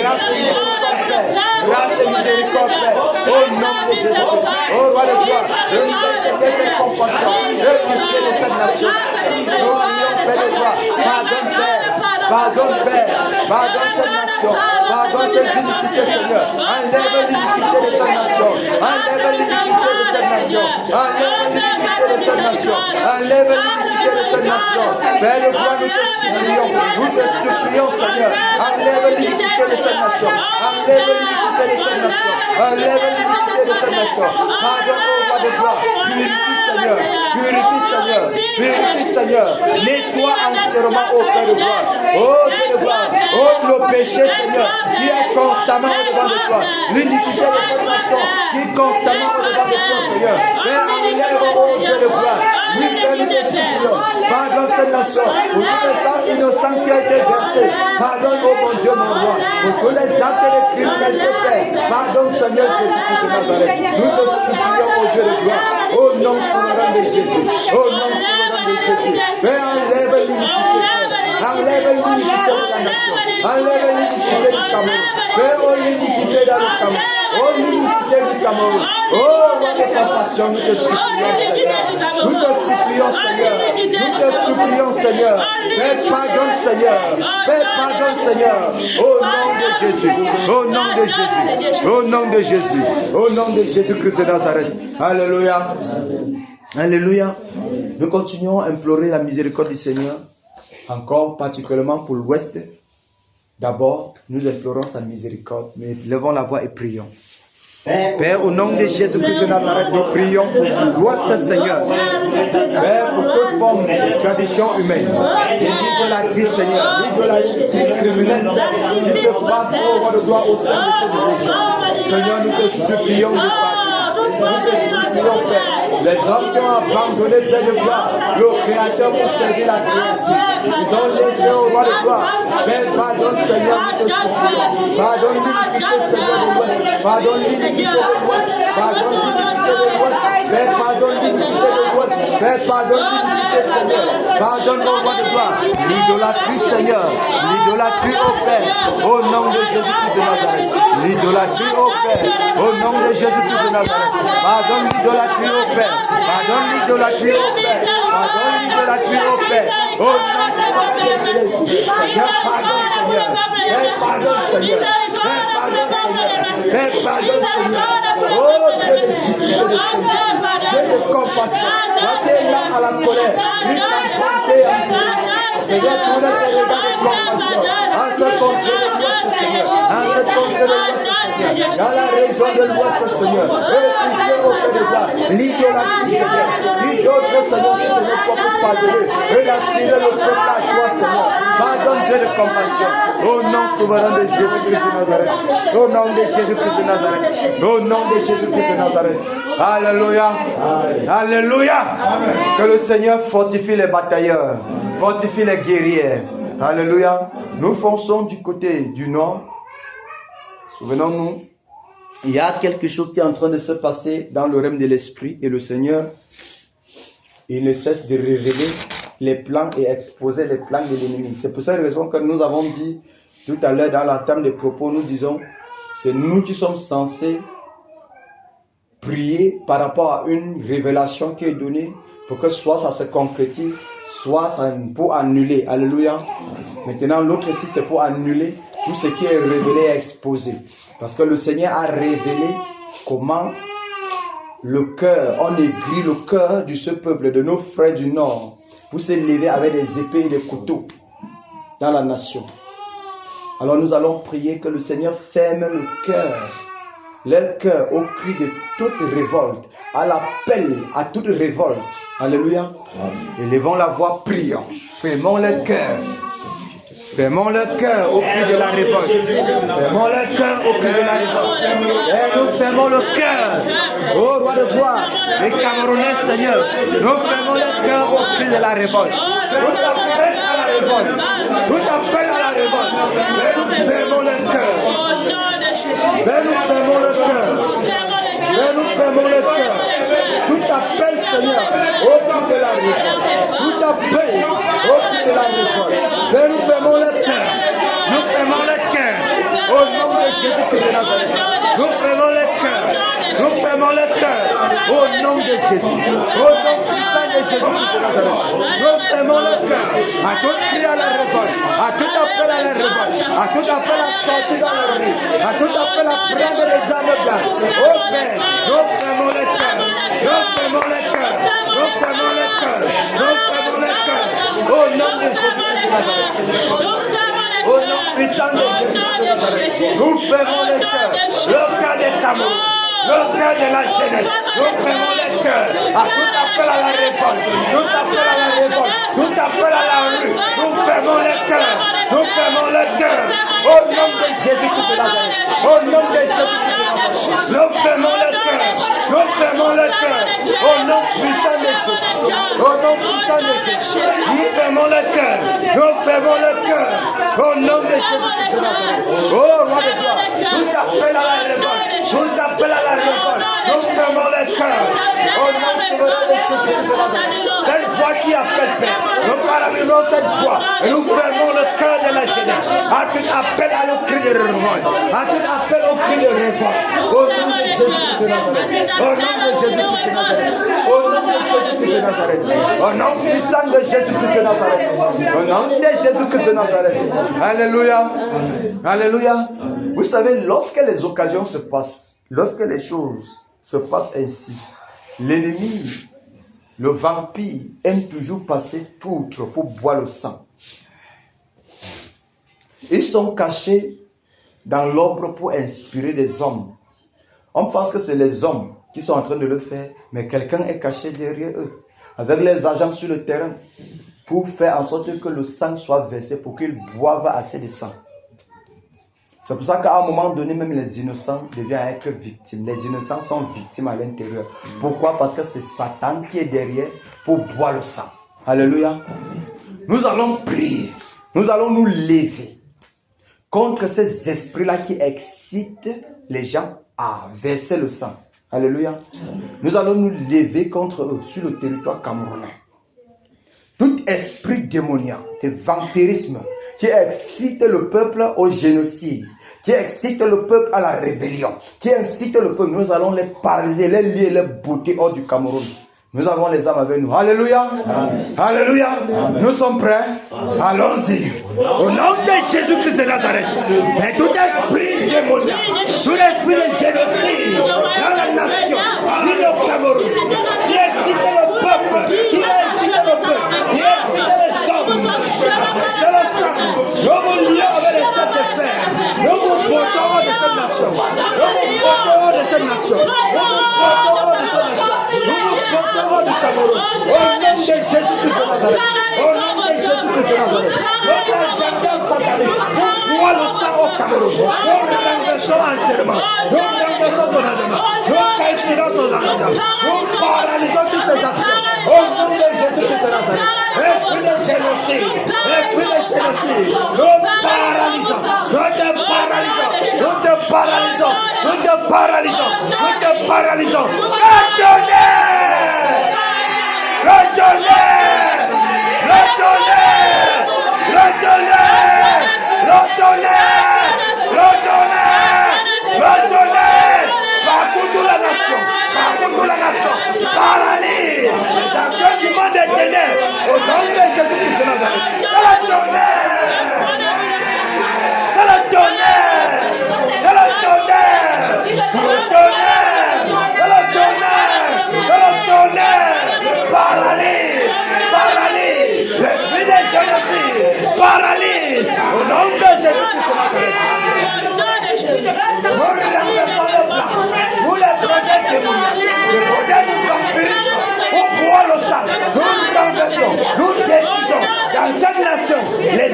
Grâce et miséricorde, Père. Grâce et miséricorde, Père. Oh, nom de Jésus. Oh, roi de gloire. Je nous ai fait compassion. Je pitié de cette nation. Nous prions, Père de gloire. Pardonne, Père. Pardonne, Père. Pardonne cette nation. Pardonne cette iniquité, Seigneur. Enlève l'iniquité de cette nation. Enlève l'iniquité de cette nation. Enlève l'iniquité de cette nation. Enlève l'iniquité de cette nation. Père de gloire, nous te supplions. Nous te supplions, Seigneur. Enlève l'iniquité de cette nation. Enlève l'iniquité de cette nation. Enlève l'iniquité de cette nation. Pardonne, ô roi de gloire. Purifie, Seigneur. Purifie, Seigneur. Purifie, Seigneur. Nettoie entièrement, ô Père de gloire. Oh Dieu de gloire. Oh le péché, Seigneur, qui est constamment au-devant de toi. L'iniquité de cette nation qui est constamment au-devant de toi, Seigneur. Père, enlève, oh Dieu de gloire. Oui, Père, nous te supplions. Pardonne cette nation pour tous les sang innocents qui ont été versés. Pardonne, oh mon Dieu, mon roi, pour tous les actes de criminalité, Père. Pardonne, Seigneur Jésus-Christ de Nazareth. Nous te supplions, oh Dieu de gloire. Au nom souverain de Jésus. Au nom souverain de Jésus. Père, enlève l'iniquité, Père. Enlève l'iniquité de la nation. Enlève l'iniquité du Cameroun. Père, oh l'iniquité dans le Cameroun. Oh l'iniquité du Cameroun. Oh roi de compassion, nous te supplions, Seigneur. Nous te supplions, Seigneur. Nous te supplions, Seigneur. Père, pardonne, Seigneur. Père, pardonne, Seigneur. Au nom de Jésus. Au nom de Jésus. Au nom de Jésus. Au nom de Jésus-Christ de Nazareth. Alléluia. Alléluia. Nous continuons à implorer la miséricorde du Seigneur. Encore particulièrement pour l'Ouest. D'abord, nous implorons sa miséricorde, mais levons la voix et prions. Père, au nom de Jésus-Christ de Nazareth, nous prions pour l'Ouest, Seigneur. Père, pour toute forme de tradition humaine, et l'idolâtrie, Seigneur, l'idolâtrie criminelle qui se passe au roi de gloire au sein de cette région. Seigneur, nous te supplions de pardon. Nous te supplions, Père. Les hommes qui ont abandonné, Père de gloire, le Créateur pour servir la créature. Ils ont laissé au roi de gloire. Père, pardonne, Seigneur, nous te supplions. Pardonne l'iniquité, Seigneur, de l'Ouest. Pardonne l'iniquité de l'Ouest. Pardonne l'iniquité de l'Ouest. Père, pardonne l'iniquité de l'Ouest. Père, pardonne l'iniquité, Seigneur. Pardonne au roi de gloire. L'idolâtrie, Seigneur. L'idolâtrie au Père. Au nom de Jésus-Christ de Nazareth. L'idolâtrie au Père. Au nom de Jésus-Christ de Nazareth. Pardonne l'idolâtrie au Père. Pardonne l'idolâtrie au Père. Pardonne l'idolâtrie au Père. Au nom de Jésus. Seigneur, pardonne, Seigneur. Père, pardonne, Seigneur. Père, pardonne, Seigneur. Père, pardonne, Seigneur. Oh Dieu de justice et de Seigneur. Dieu de compassion. Toi qui es là à la colère. Lui s'emprunter en nous. Seigneur, tourne tes regards de compassion. En ce contrée de l'Ouest, Seigneur. En ce contrée de l'Ouest, Seigneur. Dans la région de l'Ouest, Seigneur. Et pitié au Père de gloire. L'idolâtrie, Seigneur. Dis d'autres, Seigneur, si ce n'est pas pour pardonner. Et d'attirer le peuple à toi, Seigneur. Pardonne, Dieu de compassion. Au nom souverain de Jésus-Christ de Nazareth. Au nom de Jésus-Christ de Nazareth. Au nom de Jésus-Christ de Nazareth. Alléluia. Alléluia. Que le Seigneur fortifie les batailleurs. Fortifie les guerriers. Alléluia. Nous fonçons du côté du nord. Souvenons-nous, il y a quelque chose qui est en train de se passer dans le règne de l'esprit. Et le Seigneur, il ne cesse de révéler les plans et exposer les plans de l'ennemi. C'est pour cette raison que nous avons dit tout à l'heure dans l'entame des propos, nous disons, c'est nous qui sommes censés prier par rapport à une révélation qui est donnée pour que soit ça se concrétise, soit ça pour annuler. Alléluia. Maintenant, l'autre ici, c'est pour annuler tout ce qui est révélé et exposé. Parce que le Seigneur a révélé comment le cœur, on aigrit le cœur de ce peuple, de nos frères du Nord, pour se lever avec des épées et des couteaux dans la nation. Alors nous allons prier que le Seigneur ferme le cœur, leur cœur au cri de toute révolte, à l'appel à toute révolte. Alléluia. Élevons la voix, prions. Fermons leur cœur. Fermons le cœur au cri de la révolte. Fermons le cœur au cri de la révolte. Et nous fermons le cœur, ô roi de gloire, les Camerounais, Seigneur. Nous fermons le cœur au cri de la révolte. Tout appel à la révolte. Tout appel à la révolte. Et nous fermons le cœur. Et nous fermons le cœur. Et nous fermons le cœur. Tout appel, Seigneur, au cri de la révolte. Tout appel au cri de la révolte. Et nous fermons le cœur. Nous fermons le cœur. Au nom de Jésus-Christ de Nazareth. Nous fermons le cœur. Nous fermons le cœur. Au nom de Jésus. Au nom puissant de Jésus-Christ de Nazareth. Nous fermons le cœur. À tout cri à la révolte. À tout appel à la révolte. À tout appel à sortir dans la rue. À tout appel à prendre les armes blanches. Au Père, nous fermons le cœur. Nous fermons le cœur. Nous fermons le cœur. Nous fermons le cœur. Au nom de Jésus-Christ de Nazareth. Au nom puissant de Jésus, nous fermons le cœur. Le cœur des Cameroun, le cœur de la jeunesse. Nous fermons le cœur à tout appel à la révolte. Tout appel à la révolte. Tout appel à la rue. Nous fermons le cœur. Nous fermons le cœur. Au nom de Jésus-Christ de Nazareth. Au nom de Jésus-Christ de Nazareth. Nous fermons le cœur. Nous fermons le cœur. Au nom puissant de Jésus. Au nom puissant de Jésus. Nous fermons le cœur. Nous fermons le cœur. Au nom de Jésus-Christ de Nazareth. Oh, roi de gloire. Tout appel à la révolte. Tout appel à la révolte. Nous fermons le cœur. Au nom souverain de Jésus-Christ de Nazareth. Cette voix qui appelle Père. Nous paralysons cette voix. Et nous fermons le cœur de la jeunesse. À tout appel à le cri de révolte. À tout appel au cri de révolte. Au nom de Jésus-Christ de Nazareth. Au nom de Jésus-Christ de Nazareth. Au nom de Jésus-Christ de Nazareth. Au nom puissant de Jésus-Christ de Nazareth. Au nom de Jésus-Christ de Nazareth. Alléluia. Alléluia. Vous savez, lorsque les occasions se passent, lorsque les choses se passent ainsi, l'ennemi, le vampire, aime toujours passer outre pour boire le sang. Ils sont cachés dans l'ombre pour inspirer des hommes. On pense que c'est les hommes qui sont en train de le faire, mais quelqu'un est caché derrière eux, avec les agents sur le terrain, pour faire en sorte que le sang soit versé, pour qu'ils boivent assez de sang. C'est pour ça qu'à un moment donné, même les innocents deviennent être victimes. Les innocents sont victimes à l'intérieur. Pourquoi? Parce que c'est Satan qui est derrière pour boire le sang. Alléluia. Nous allons prier. Nous allons nous lever contre ces esprits-là qui excitent les gens à verser le sang. Alléluia. Nous allons nous lever contre eux sur le territoire camerounais. Tout esprit démoniaque de vampirisme qui excite le peuple au génocide, qui excite le peuple à la rébellion, qui incite le peuple, nous allons les paralyser, les lier, les bouter hors du Cameroun. Nous avons les âmes avec nous. Alléluia. Amen. Alléluia. Amen. Nous sommes prêts. Allons-y. Au nom de Jésus-Christ de Nazareth. Et tout esprit démoniaque, tout esprit de génocide dans la nation, dans le Cameroun, qui excite le peuple, qui excite le peuple, qui excite les hommes. C'est le sang. Nous vous lions avec les saints de fer. Nous vous portons de cette nation. Nous vous portons de cette nation. Nous vous portons de cette nation. Nous vous portons du Cameroun. Au nom de Jésus-Christ de Nazareth. Au nom de Jésus-Christ de Nazareth. Notre agenda satanique. Nous voyons le sang au Cameroun. Nous renversons entièrement. Nous renversons ton agenda. Nous caïtirons son agenda. Nous paralysons toutes ces actions. Au nom de Jésus-Christ de Nazareth. Esprit de génocide. Esprit de génocide. Nous paralysons. Nous te paralysons. Nous te paralysons. Nous te paralysons. Nous te paralysons. Partout la nation, paralyse les actions du monde des ténèbres au nom de Jésus-Christ de Nazareth. Paralyse l'esprit de génocide, paralyse au nom de Jésus-Christ de Nazareth. Nous renversons le plan, nous les projets démoniaques, le projet du vampirisme, pour boire le sang, nous renversons, nous détruisons dans cette nation les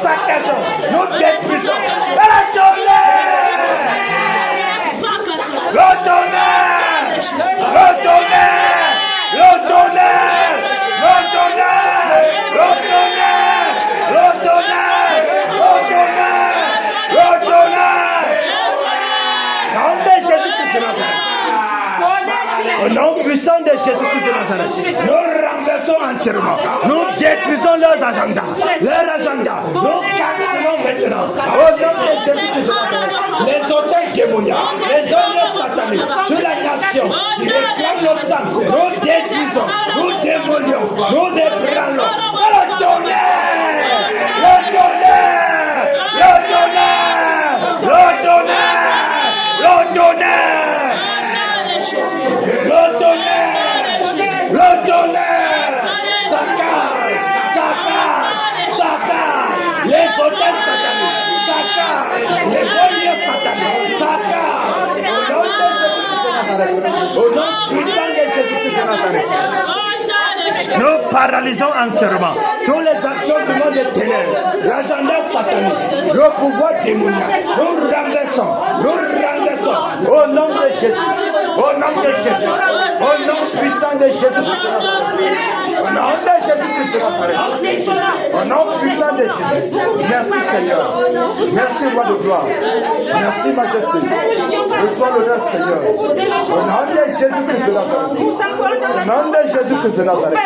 saccageons, nous détruisons. Le tonnerre! Le tonnerre! Le tonnerre! Le tonnerre! Le tonnerre! Le tonnerre! Le tonnerre! Le tonnerre! Le tonnerre! Nom de Jésus-Christ de Nazareth. Au nom puissant de Jésus-Christ de Nazareth, nous renversons entièrement, nous détruisons leurs agendas, nous cassons maintenant. Au nom de Jésus-Christ de Nazareth, les hôtels démoniaques, les œuvres sataniques sur la nation qui réclament notre sang, nous détruisons, nous démolions, nous ébranlons. Le tonnerre! Le tonnerre! Le tonnerre! Le tonnerre! Le tonnerre! Le tonnerre! Le tonnerre! Saccage! Saccage! Saccage! Les hôtels sataniques! Saccage! Les voyeurs sataniques! Saccage! Au nom puissant de Jésus-Christ de Nazareth. Nous paralysons entièrement toutes les actions du monde des ténèbres, l'agenda satanique, le pouvoir démoniaque. Nous renversons au nom de Jésus, au nom de Jésus, au nom puissant de Jésus-Christ de Nazareth, au nom de Jésus-Christ de Nazareth, au nom puissant de Jésus. Merci Seigneur, merci Roi de gloire, merci Majesté, reçois l'honneur Seigneur, au nom de Jésus-Christ de Nazareth, au nom de Jésus-Christ de Nazareth.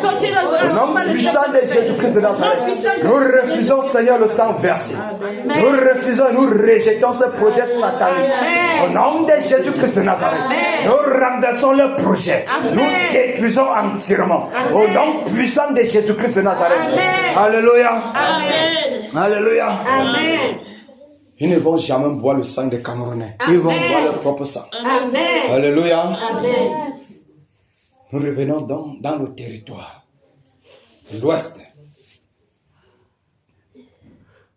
Au nom puissant de Jésus-Christ de Nazareth, nous refusons, Seigneur, le sang versé. Nous refusons et nous rejetons ce projet satanique. Au nom de Jésus-Christ de Nazareth, nous renversons le projet. Nous détruisons entièrement. Au nom puissant de Jésus-Christ de Nazareth. Alléluia. Alléluia. Ils ne vont jamais boire le sang des Camerounais. Ils vont boire leur propre sang. Alléluia. Nous revenons donc dans le territoire, l'ouest.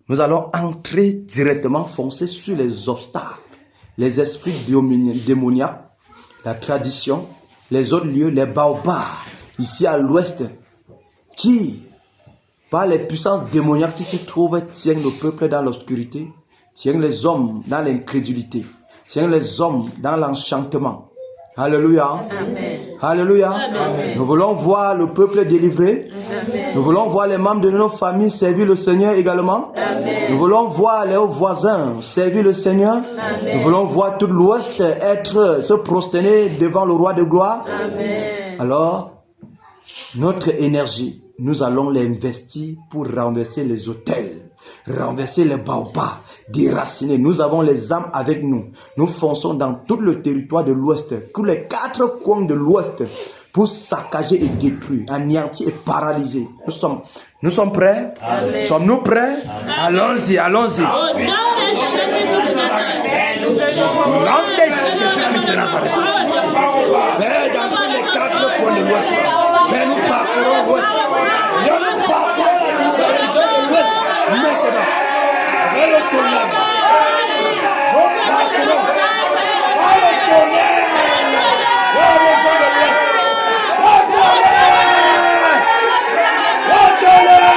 Nous allons entrer directement, foncer sur les obstacles, les esprits démoniaques, la tradition, les autres lieux, les baobabs, ici à l'ouest, qui, par les puissances démoniaques qui se trouvent, tiennent le peuple dans l'obscurité, tiennent les hommes dans l'incrédulité, tiennent les hommes dans l'enchantement. Alléluia. Amen. Alléluia. Amen. Nous voulons voir le peuple délivré. Amen. Nous voulons voir les membres de nos familles servir le Seigneur également. Amen. Nous voulons voir les voisins servir le Seigneur. Amen. Nous voulons voir tout l'Ouest se prosterner devant le Roi de gloire. Amen. Alors, notre énergie, nous allons l'investir pour renverser les autels, renverser les baobabs, déraciner. Nous avons les âmes avec nous. Nous fonçons dans tout le territoire de l'Ouest, tous les 4 coins de l'Ouest, pour saccager et détruire, anéantir et paralyser. Nous sommes prêts? Amen. Sommes-nous prêts? Allons-y, allons-y. Au nom de Jésus-Christ de Nazareth. Dans tous les 4 coins de l'Ouest, mais nous partirons l'Ouest. Nous partirons la région de l'Ouest maintenant. Avec le tonnerre. Nous partirons par le tonnerre. La région de l'Ouest. Le tonnerre. Le tonnerre.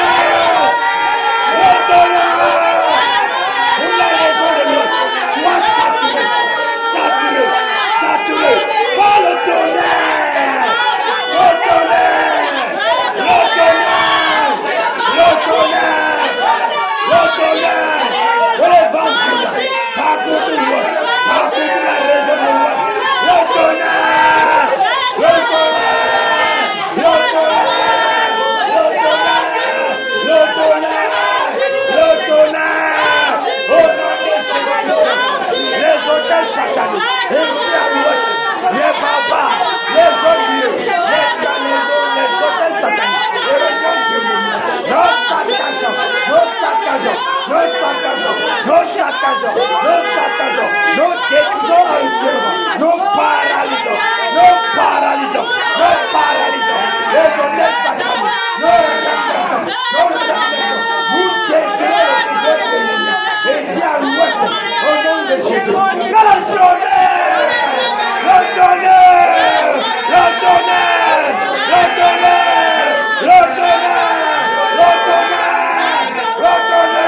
Le tonnerre. Pour la région de l'Ouest. Sois saturé. Saturé. Saturé. Par le tonnerre. Le tonnerre. Le tonnerre. Le tonnerre. Le tonnerre. Le vent partout l'Ouest. Partout la région de l'Ouest. Le tonnerre. Le tonnerre. Le tonnerre. Le tonnerre. Le tonnerre. Le tonnerre. Au nom de Jésus. Les hôtels sataniques. Ici à l'Ouest. Les papas. Les autres lieux. Les hôtels sataniques. Les régions démoniaques. Nous saccageons. Nous saccageons. Nous saccageons. Nous saccageons. Nous saccageons. Nous détruisons entièrement. Nous paralysons. Nous paralysons. Nous paralysons. Les hôtels sataniques. Nous renversons. Nous renversons. Nous détruisons le pouvoir démoniaque. Ici à l'Ouest. Au nom de Jésus. Le tonnerre. Le tonnerre. Le tonnerre. Le tonnerre. Le tonnerre. Le tonnerre. Le tonnerre.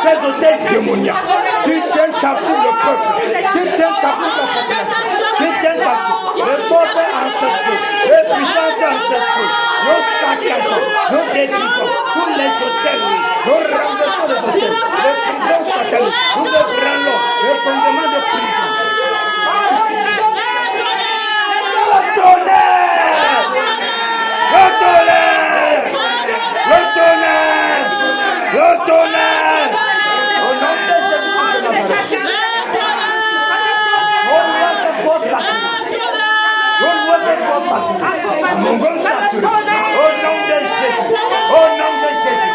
Ces hôtels démoniaques qui tiennent captif le peuple, qui tiennent captif la population, qui tiennent captif les forces ancestrales, les puissances ancestrales, nos saccages, nos détruisons, tous les hôtels, nos renversements des hôtels, les prisons sataniques, nous ébranlons les fondements de prison. Le tonnerre! Le tonnerre! Le tonnerre! Le tonnerre! Au nom de Jésus-Christ de Nazareth. On voit ces forces sacrées. On voit ces forces sacrées. Mon Dieu sacré. Au nom de Jésus. Au nom de Jésus.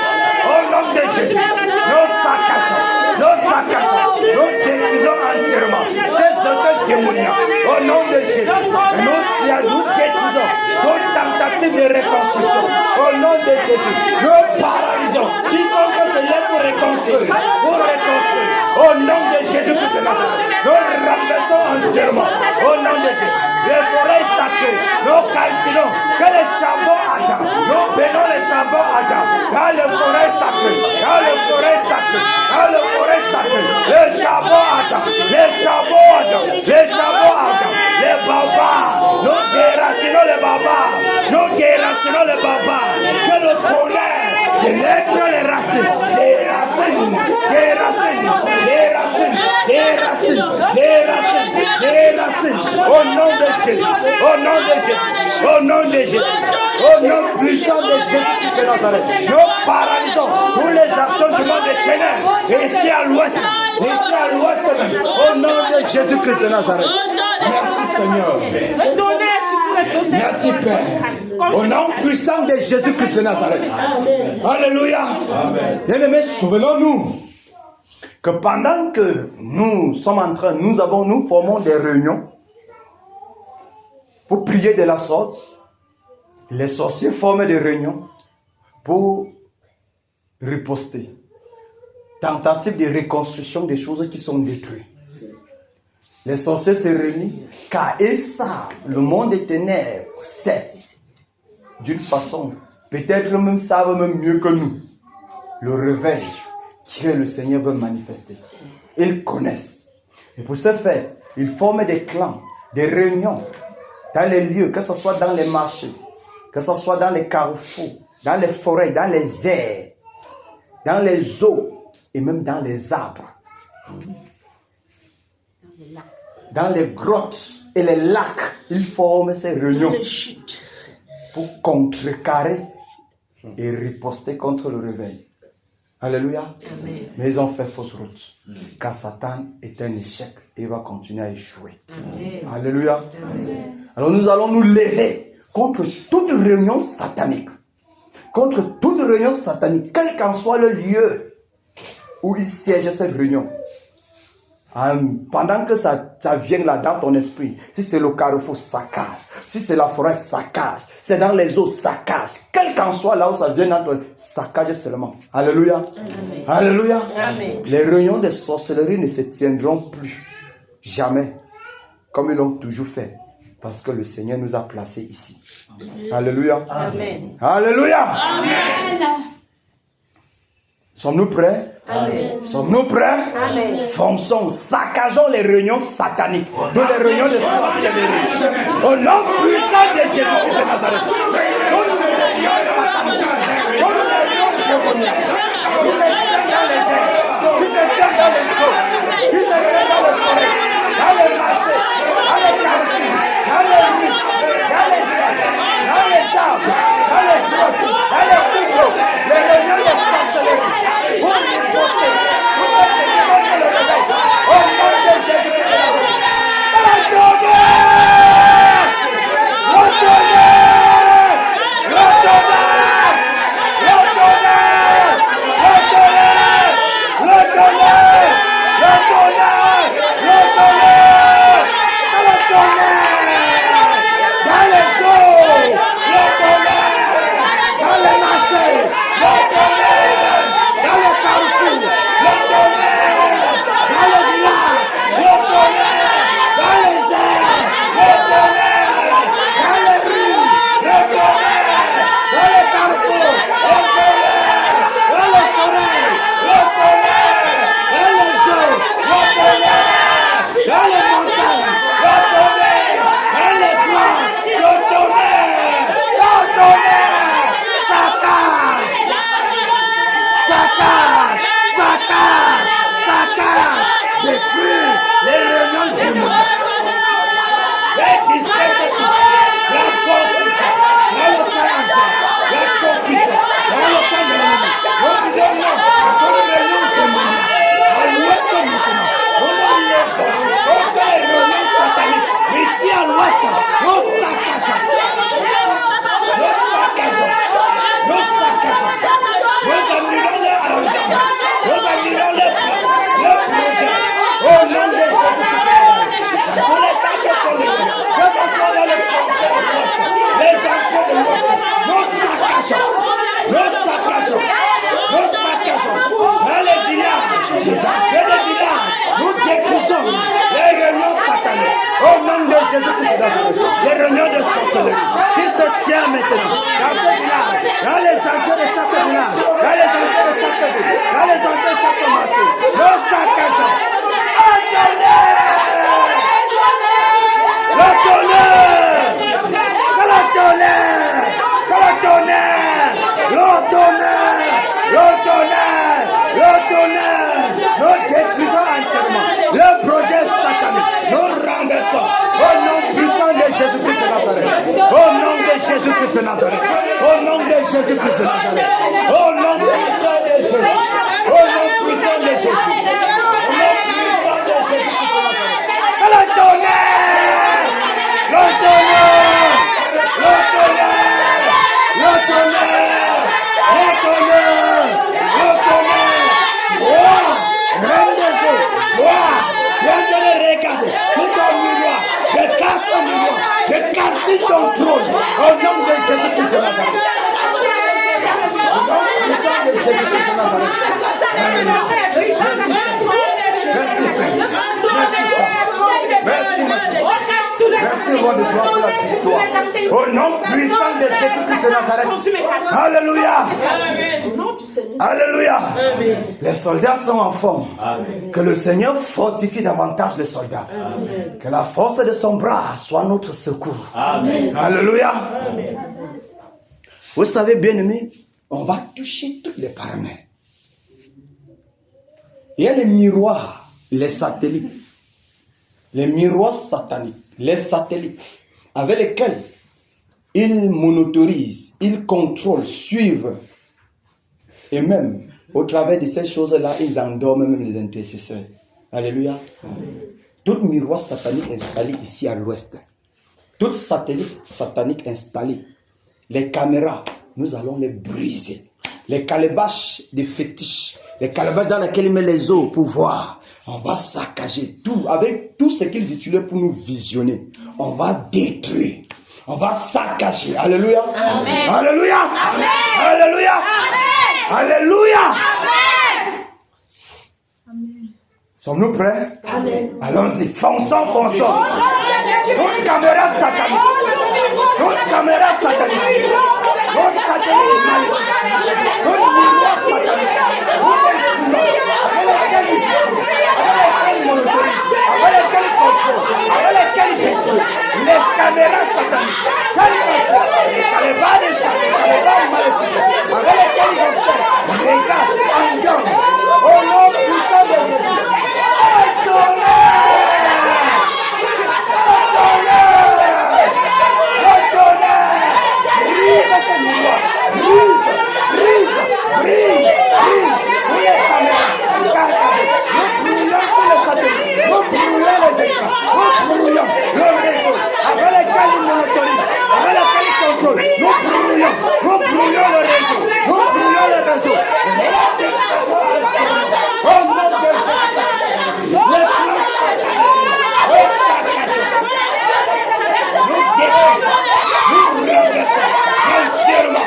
Au nom de Jésus. Nous saccagons. Nous saccagons. Nous détruisons entièrement ces hôtels démoniaques. Au nom de Jésus. Nous détruisons toute tentative de reconstruction. Au nom de Jésus. Nous paralysons quiconque se lève pour reconstruire. Au nom de Jésus-Christ de Nazareth. Nous renversons entièrement. Au nom de Jésus. Les forêts sacrées. Nous calcinons que les charbons attendent. Nous bénons les charbons attendent. Dans les forêts sacrées. Dans les forêts sacrées. Dans les forêts sacrées. Les charbons attendent. Les charbons attendent. Les charbons attendent. Les barbares. Nous déracinons les barbares. Nous déracinons les barbares. Que le tonnerre lève les racines. Les racines. Des racines. Des racines. Des racines. Des racines. Des racines. Au nom de Jésus. Au nom de Jésus. Au nom de Jésus. Au nom puissant de Jésus de Nazareth. Nous paralysons toutes les actions du monde des ténèbres. Ici à l'ouest. Ici à l'ouest. Au nom de Jésus-Christ de Nazareth. Merci Seigneur. Merci Père. Au nom puissant de Jésus-Christ de Nazareth. Alléluia. Bien-aimés, souvenons-nous que pendant que nous sommes en train, nous formons des réunions pour prier de la sorte. Les sorciers forment des réunions pour riposter. Tentative de reconstruction des choses qui sont détruites. Les sorciers se réunissent car ils savent, le monde des ténèbres sait d'une façon, peut-être même savent même mieux que nous, le réveil que le Seigneur veut manifester. Ils connaissent. Et pour ce faire, ils forment des clans, des réunions dans les lieux, que ce soit dans les marchés, que ce soit dans les carrefours, dans les forêts, dans les airs, dans les eaux et même dans les arbres. Dans les grottes et les lacs, ils forment ces réunions pour contrecarrer et riposter contre le réveil. Alléluia. Amen. Mais ils ont fait fausse route. Car Satan est un échec et il va continuer à échouer. Amen. Alléluia. Amen. Alors nous allons nous lever contre toute réunion satanique. Contre toute réunion satanique, quel qu'en soit le lieu où il siège cette réunion. Pendant que ça vient là dans ton esprit, si c'est le carrefour, saccage. Si c'est la forêt, saccage. C'est dans les eaux, saccage. Quel qu'en soit là où ça vient dans ton saccage seulement. Alléluia. Amen. Alléluia. Amen. Les réunions de sorcellerie ne se tiendront plus. Jamais. Comme ils l'ont toujours fait. Parce que le Seigneur nous a placés ici. Amen. Alléluia. Amen. Alléluia. Amen. Sommes-nous prêts? Amen. Sommes-nous prêts? Amen. Fonçons, saccageons les réunions sataniques, de les réunions de sorcellerie. Au nom puissant de Jésus de Nazareth. Toutes les réunions sataniques, toutes les réunions démoniaques, qui se tiennent dans les airs, qui se tiennent dans les eaux, qui se tiennent dans les forêts, dans les marchés, dans les carrefours, dans les rues, dans les airs, dans les arbres, dans les grottes, dans les coupeaux, les réunions de sorcellerie. Pour les porter, pour les porter le réveil. Au nom de Jésus. Retournez! Jésus-Christ de Nazareth. Au nom puissant de Jésus. Au nom puissant de Jésus. Au nom puissant de Jésus-Christ de Nazareth. Que le tonnerre! Le tonnerre! Le tonnerre! Le tonnerre! Le tonnerre! Le tonnerre! Wow! Reine des eaux! Wow! Viens de le regarder! Tout ton miroir! Je casse ton miroir! Je casse ton trône! Au nom de Jésus-Christ de Nazareth! Au nom puissant de Jésus-Christ de Nazareth! Merci, merci, roi de gloire pour la victoire. Au nom puissant de Jésus-Christ de Nazareth. Alléluia. Alléluia. Les soldats sont en forme. Que le Seigneur fortifie davantage les soldats. Que la force de son bras soit notre secours. Alléluia. Vous savez, bien-aimés, on va toucher tous les paramètres. Il y a les miroirs, les satellites. Les miroirs sataniques, les satellites, avec lesquels ils monitorisent, ils contrôlent, suivent. Et même, au travers de ces choses-là, ils endorment même les intercesseurs. Alléluia. Tout miroir satanique installé ici à l'ouest, tout satellite satanique installé, les caméras, nous allons les briser. Les calebaches des fétiches, les calebaches dans lesquelles ils mettent les eaux pour voir. On va saccager tout, avec tout ce qu'ils utilisent pour nous visionner. On va détruire. On va saccager. Alléluia. Amen. Alléluia. Amen. Alléluia. Amen. Alléluia. Amen. Sommes-nous prêts? Amen. Allons-y. Fonçons, fonçons. Toute caméra satanique. Toute caméra satanique. Toute satellite maléfique. Toute miroir satanique. Avec lesquels contrôle, avec lesquels gestion, les caméras sataniques, les calebas des sataniques, les calebas maléfiques, avec lesquels ils observent, regarde, engage, au nom puissant de Jésus. Brise ce miroir, brise, brise, pour les caméras, nous brûlons tous les satellites, nous brûlons les écrans, nous brûlons le réseau, avec lesquels ils monitorisent, avec lesquels ils contrôlent, nous brûlons le réseau, nous brûlons le réseau. Au nom de Jésus, les plans nous détruisons, nous renversons entièrement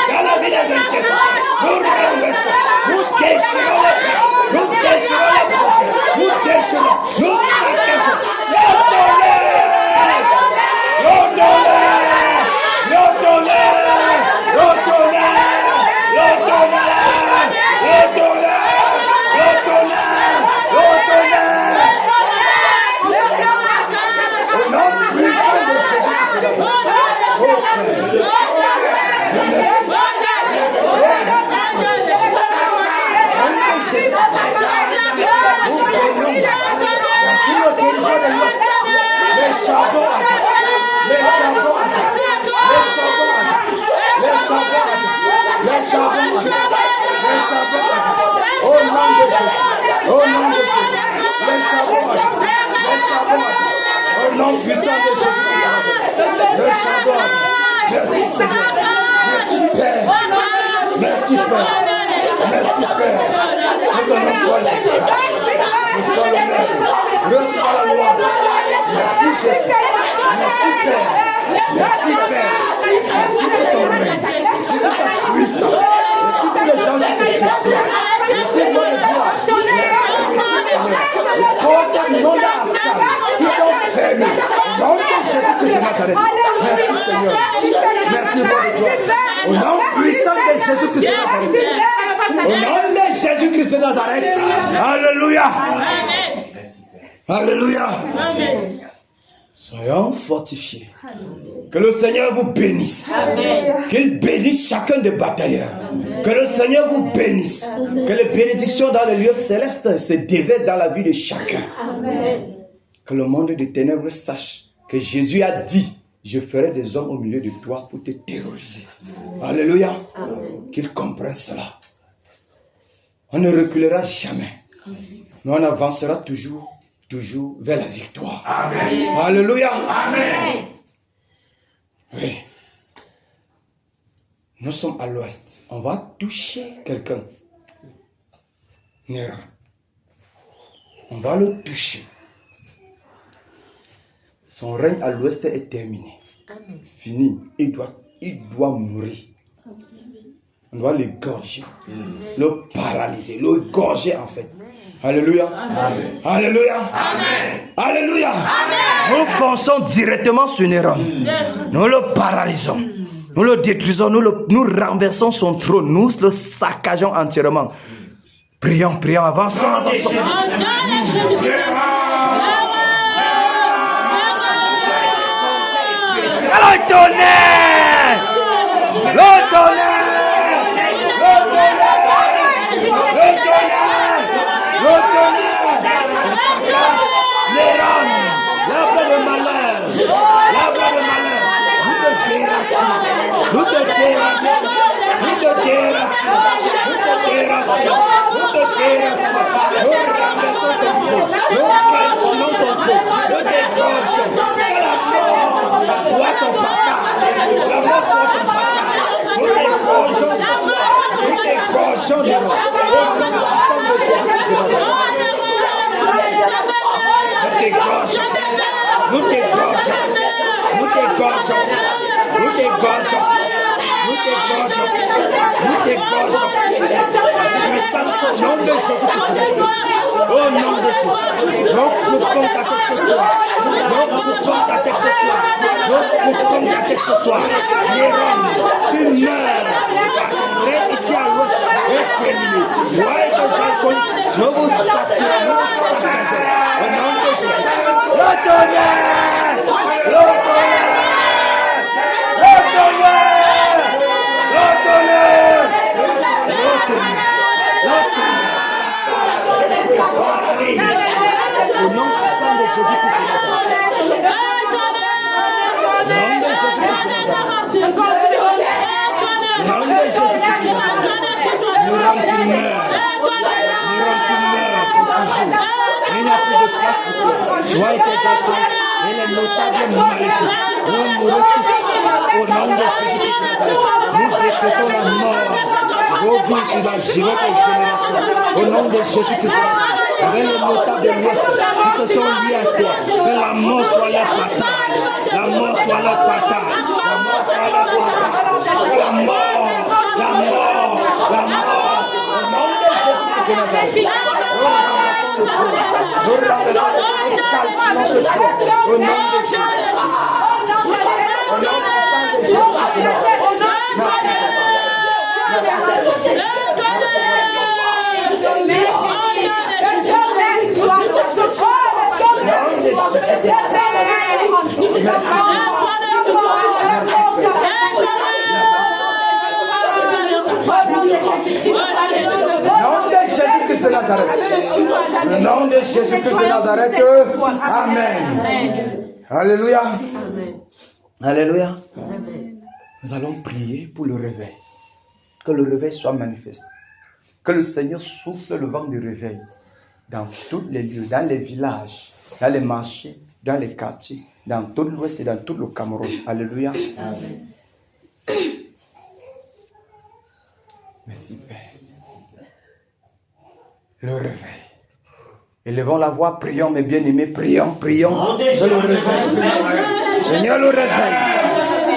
dans la vie des intercesseurs, nous renversons, nous déchirons les plans, nous déchirons les projets, nous déchirons, nous saccageons. Le tonnerre, le tonnerre, le tonnerre, le tonnerre, le tonnerre, le tonnerre, le tonnerre, le tonnerre. Au nom puissant de Jésus-Christ de les charbons au nom de Jésus, les charbons au nom puissant de Jésus, le charbon. Merci Seigneur, merci Père, merci Père, merci Père. Que ton nom soit l'exalté, reçois l'honneur, reçois la gloire. Merci Jésus, merci Père, merci Père, merci pour ton règne, merci pour ta puissance, merci pour les gens qui se déploient, merci pour les gloires, les portes du monde Ascal qui sont fermées. Au nom de Jésus-Christ de Nazareth, merci Seigneur, merci pour les gloires. Au nom puissant de Jésus-Christ de Nazareth, au nom de Jésus-Christ de Nazareth, alléluia. Alléluia. Soyons fortifiés. Que le Seigneur vous bénisse. Qu'il bénisse chacun des batailleurs. Que le Seigneur vous bénisse. Que les bénédictions dans les lieux célestes se déversent dans la vie de chacun. Que le monde des ténèbres sache que Jésus a dit je ferai des hommes au milieu de toi pour te terroriser. Alléluia. Qu'ils comprennent cela. On ne reculera jamais. Mais on avancera toujours vers la victoire. Amen. Alléluia. Amen. Oui. Nous sommes à l'ouest. On va toucher quelqu'un. Néron. On va le toucher. Son règne à l'ouest est terminé. Amen. Fini. Il doit mourir. On doit l'égorger. Le paralyser. L'égorger en fait. Alléluia. Amen. Alléluia. Amen. Alléluia. Amen. Nous fonçons directement sur Néron. Nous le paralysons. Nous le détruisons. Nous renversons son trône. Nous le saccageons entièrement. Prions, avançons. Le tonnerre! Néron, l'arbre de malheur. Nous te déracinons. Nous renversons ton trône. Nous calcinons ton trône. Nous décrochons. La mort soit ton papa. La mort soit ton papa. Nous décrochons ce soir. Nous décrochons de nous. Nous dégorgeons. Puissance au nom de Jésus. Au nom de Jésus. Nous coupons ta tête ce soir. Néron, tu meurs. Reste ici à l'ouest et terminé. Moi et tes enfants, je vous sature, nous vous saccageons. Au nom de Jésus. Le tonnerre. Au nom puissant de Jésus-Christ de Nazareth. Nous rendons tu meurs pour toujours. Il n'y a plus de place pour toi. Toi et tes enfants et les notables maléfiques. Nous mourrons tous au nom de Jésus-Christ de Nazareth. Nous décrétons la mort. Reviens sur la génération. Au nom de Jésus-Christ de Nazareth. Avec les notables de l'Ouest qui se sont liés à toi. Que la mort soit leur partage. La mort soit leur partage. Que la mort. Au nom de Jésus-Christ de Nazareth. Au nom de Jésus. Au nom puissant de Jésus-Christ de Nazareth. Le nom de Jésus-Christ de Nazareth. Amen. Alléluia. Alléluia. Nous allons prier pour le réveil. Que le réveil soit manifeste. Que le Seigneur souffle le vent du réveil dans tous les lieux, dans les villages, dans les marchés, dans les quartiers, dans tout l'Ouest et dans tout le Cameroun. Alléluia. Amen. Merci Père. Le réveil. Élevons la voix, prions mes bien-aimés, prions. Que le réveil. Seigneur, le réveil.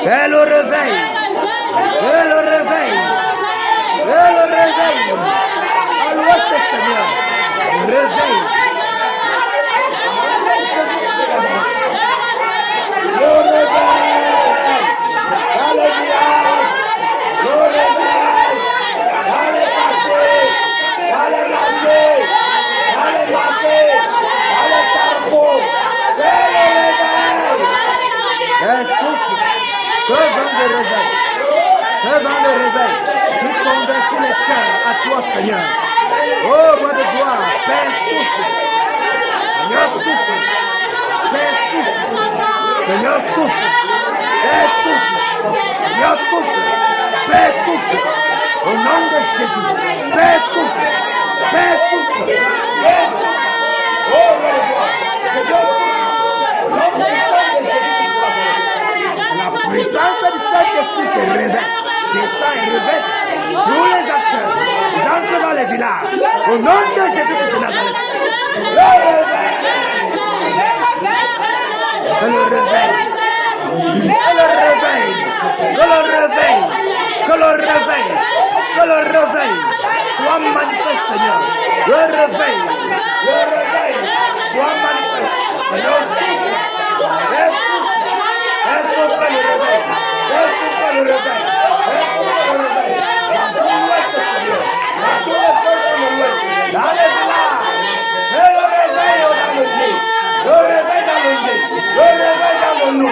Et le réveil. À l'ouest, Seigneur. Réveil. Le réveil. Alléluia. Le réveil. Allez marcher. Allez carrefour. Le réveil. Souffle. Ce vent de réveil. Qui convertit les cœurs à toi, Seigneur. Oh, roi de gloire, Père souffle. Seigneur souffle. Père souffle. Seigneur, souffle. Père, souffle. Seigneur, souffle. Père, souffle. Au nom de Jésus. Père, souffle. Père, souffle. Père, souffle. Oh, Seigneur, souffle. Au nom puissant de Jésus. La puissance du Saint-Esprit se révèle. Descend et révèle. Tous les acteurs, ils entrent dans les villages. Au nom de Jésus-Christ de Nazareth. Le réveil. Que le réveil. Que le réveil. Que le réveil. Que le réveil. Que le réveil soit manifeste, Seigneur. Le réveil. Le réveil soit manifeste. Seigneur, souffle. Souffle le réveil. Souffle le réveil. Dans les villages, le réveil dans le nez, le réveil dans le nez, le réveil dans le nom, le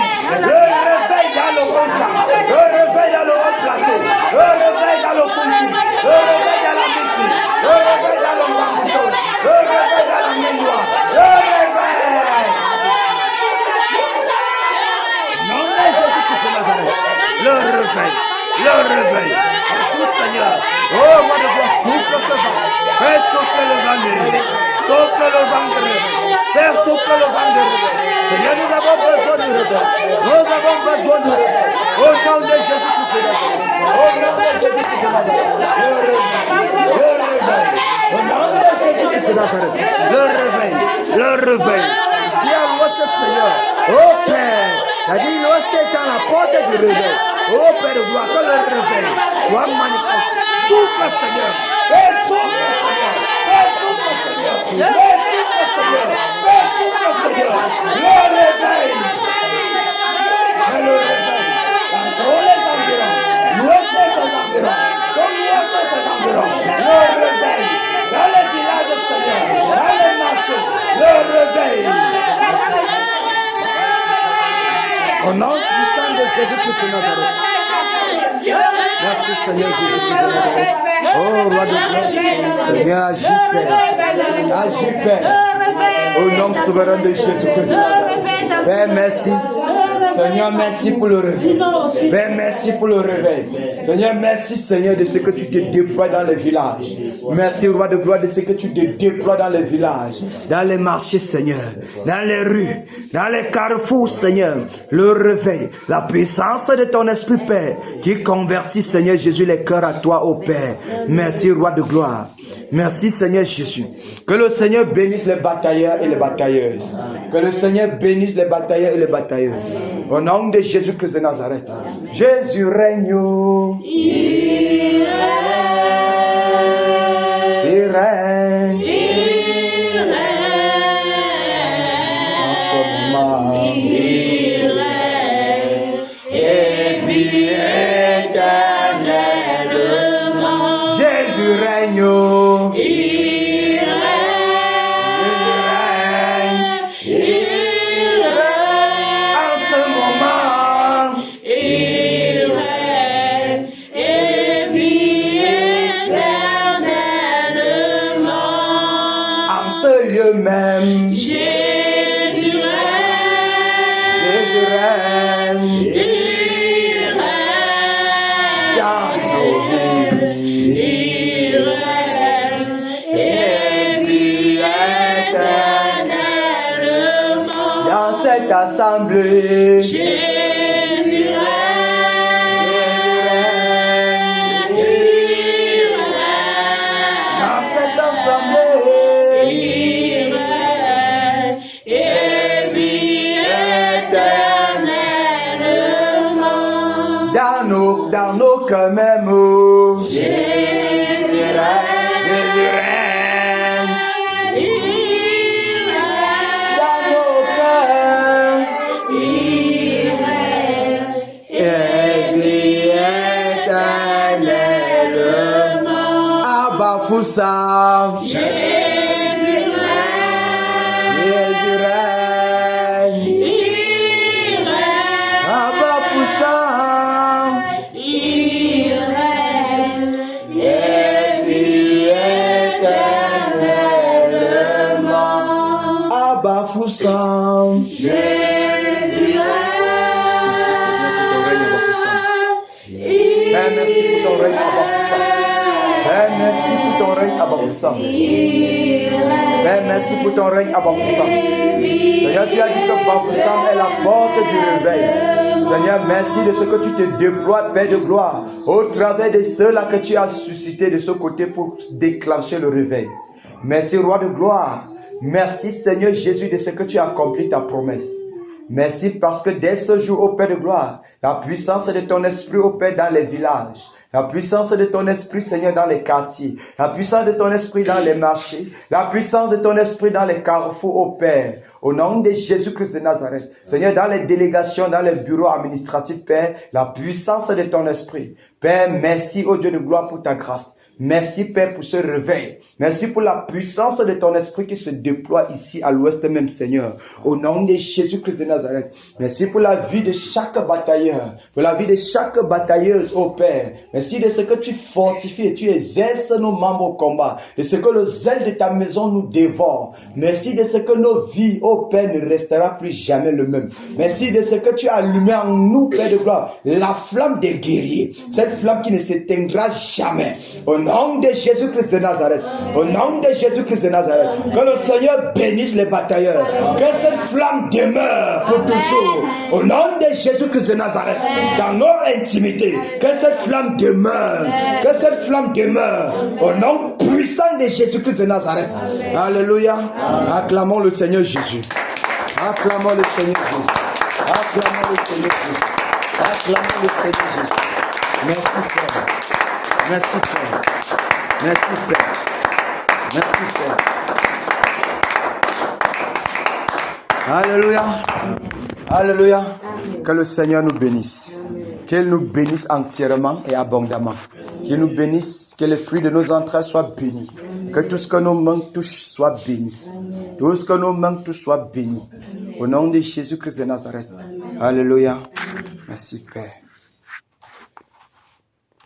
réveil dans le contact, le réveil dans le haut plateau, le réveil dans le conti, le réveil dans la musique, le réveil dans le bambou, le réveil dans la maison, le réveil. Non, mais Jésus-Christ de Nazareth, le réveil, le réveil. Tout Seigneur, oh, moi je dois souffler ce vent. Père, souffle le vent de réveil. Souffle le vent de réveil. Père, souffle le vent de réveil. Seigneur, nous avons besoin de réveil. Nous avons besoin de réveil. Au nom de Jésus-Christ de Nazareth. Au nom de Jésus-Christ de Nazareth. Le réveil. Le réveil. Au nom de Jésus-Christ de Nazareth. Le réveil. Le réveil. Ici à l'ouest, Seigneur. Oh Père. T'as dit l'ouest est à la porte du réveil. Oh Père de gloire, que le réveil soit manifeste. Souffle Seigneur. Père, souffle Seigneur. Père, souffle Seigneur. Père, souffle Seigneur. Père, souffle Seigneur. Le réveil. Le réveil. Dans tous les environs. L'ouest et ses environs. Comme l'ouest et ses environs. Le réveil. Dans les villages Seigneur. Dans les marchés. Le réveil. Au nom puissant de Jésus-Christ de Nazareth. Merci Seigneur Jésus-Christ de Nazareth. Oh roi de gloire. Seigneur, agis Père. Agis Père. Au nom souverain de Jésus-Christ de Nazareth. Père, merci. Seigneur, merci pour le réveil. Père, merci pour le réveil. Seigneur, merci Seigneur de ce que tu te déploies dans les villages. Merci roi de gloire de ce que tu te déploies dans les villages, dans les marchés Seigneur, dans les rues, dans les carrefours Seigneur. Le réveil, la puissance de ton esprit Père qui convertit Seigneur Jésus les cœurs à toi ô Père. Merci roi de gloire. Merci Seigneur Jésus. Que le Seigneur bénisse les batailleurs et les batailleuses. Que le Seigneur bénisse les batailleurs et les batailleuses. Au nom de Jésus-Christ de Nazareth. Jésus règne. Il règne. Il règne. En ce moment. Il règne. Et vit éternellement. Jésus règne. Même Jésus règne, Jésus règne, il règne dans nos vies, il règne et vit éternellement dans cette assemblée. Jésus règne, il règne dans cette assemblée. Dans nos cœurs même, Jésus règne, Jésus règne, il règne dans nos cœurs, il règne et vit éternellement. Abba Foussa, Jésus règne, Jésus règne, il règne, Abba Foussa. Jésus ton règne, Abba puissant. Père, merci pour ton règne, Abba puissant. Père, merci pour ton règne, Abba puissant. Seigneur, tu as dit que Bafoussam est la porte du réveil. Seigneur, merci de ce que tu te déploies, Père de gloire, au travers de ceux-là que tu as suscités de ce côté pour déclencher le réveil. Merci, Roi de gloire. Merci, Seigneur Jésus, de ce que tu as accompli ta promesse. Merci parce que dès ce jour, ô Père de gloire, la puissance de ton esprit, ô Père, dans les villages, la puissance de ton esprit, Seigneur, dans les quartiers, la puissance de ton esprit dans les marchés, la puissance de ton esprit dans les carrefours, ô Père, au nom de Jésus-Christ de Nazareth. Seigneur, dans les délégations, dans les bureaux administratifs, Père, la puissance de ton esprit. Père, merci, ô Dieu de gloire, pour ta grâce. Merci, Père, pour ce réveil. Merci pour la puissance de ton esprit qui se déploie ici à l'ouest même, Seigneur. Au nom de Jésus-Christ de Nazareth. Merci pour la vie de chaque batailleur, pour la vie de chaque batailleuse, ô Père. Merci de ce que tu fortifies et tu exerces nos membres au combat. De ce que le zèle de ta maison nous dévore. Merci de ce que nos vies, ô Père, ne restera plus jamais le même. Merci de ce que tu as allumé en nous, Père de gloire, la flamme des guerriers. Cette flamme qui ne s'éteindra jamais. Au nom de Jésus-Christ de Nazareth, au nom de Jésus-Christ de Nazareth, que le Seigneur bénisse les batailleurs, que cette flamme demeure pour toujours. Au nom de Jésus-Christ de Nazareth, dans nos intimités, que cette flamme demeure, que cette flamme demeure. Au nom puissant de Jésus-Christ de Nazareth. Alléluia. Acclamons le Seigneur Jésus. Acclamons le Seigneur Jésus. Acclamons le Seigneur Jésus. Acclamons le Seigneur Jésus. Merci Père. Merci Père. Merci Père. Merci Père. Alléluia. Alléluia. Que le Seigneur nous bénisse. Qu'il nous bénisse entièrement et abondamment. Qu'il nous bénisse, que les fruits de nos entrailles soient bénis. Que tout ce que nos mains touchent soit béni. Tout ce que nos mains touchent soit béni. Au nom de Jésus-Christ de Nazareth. Alléluia. Merci Père.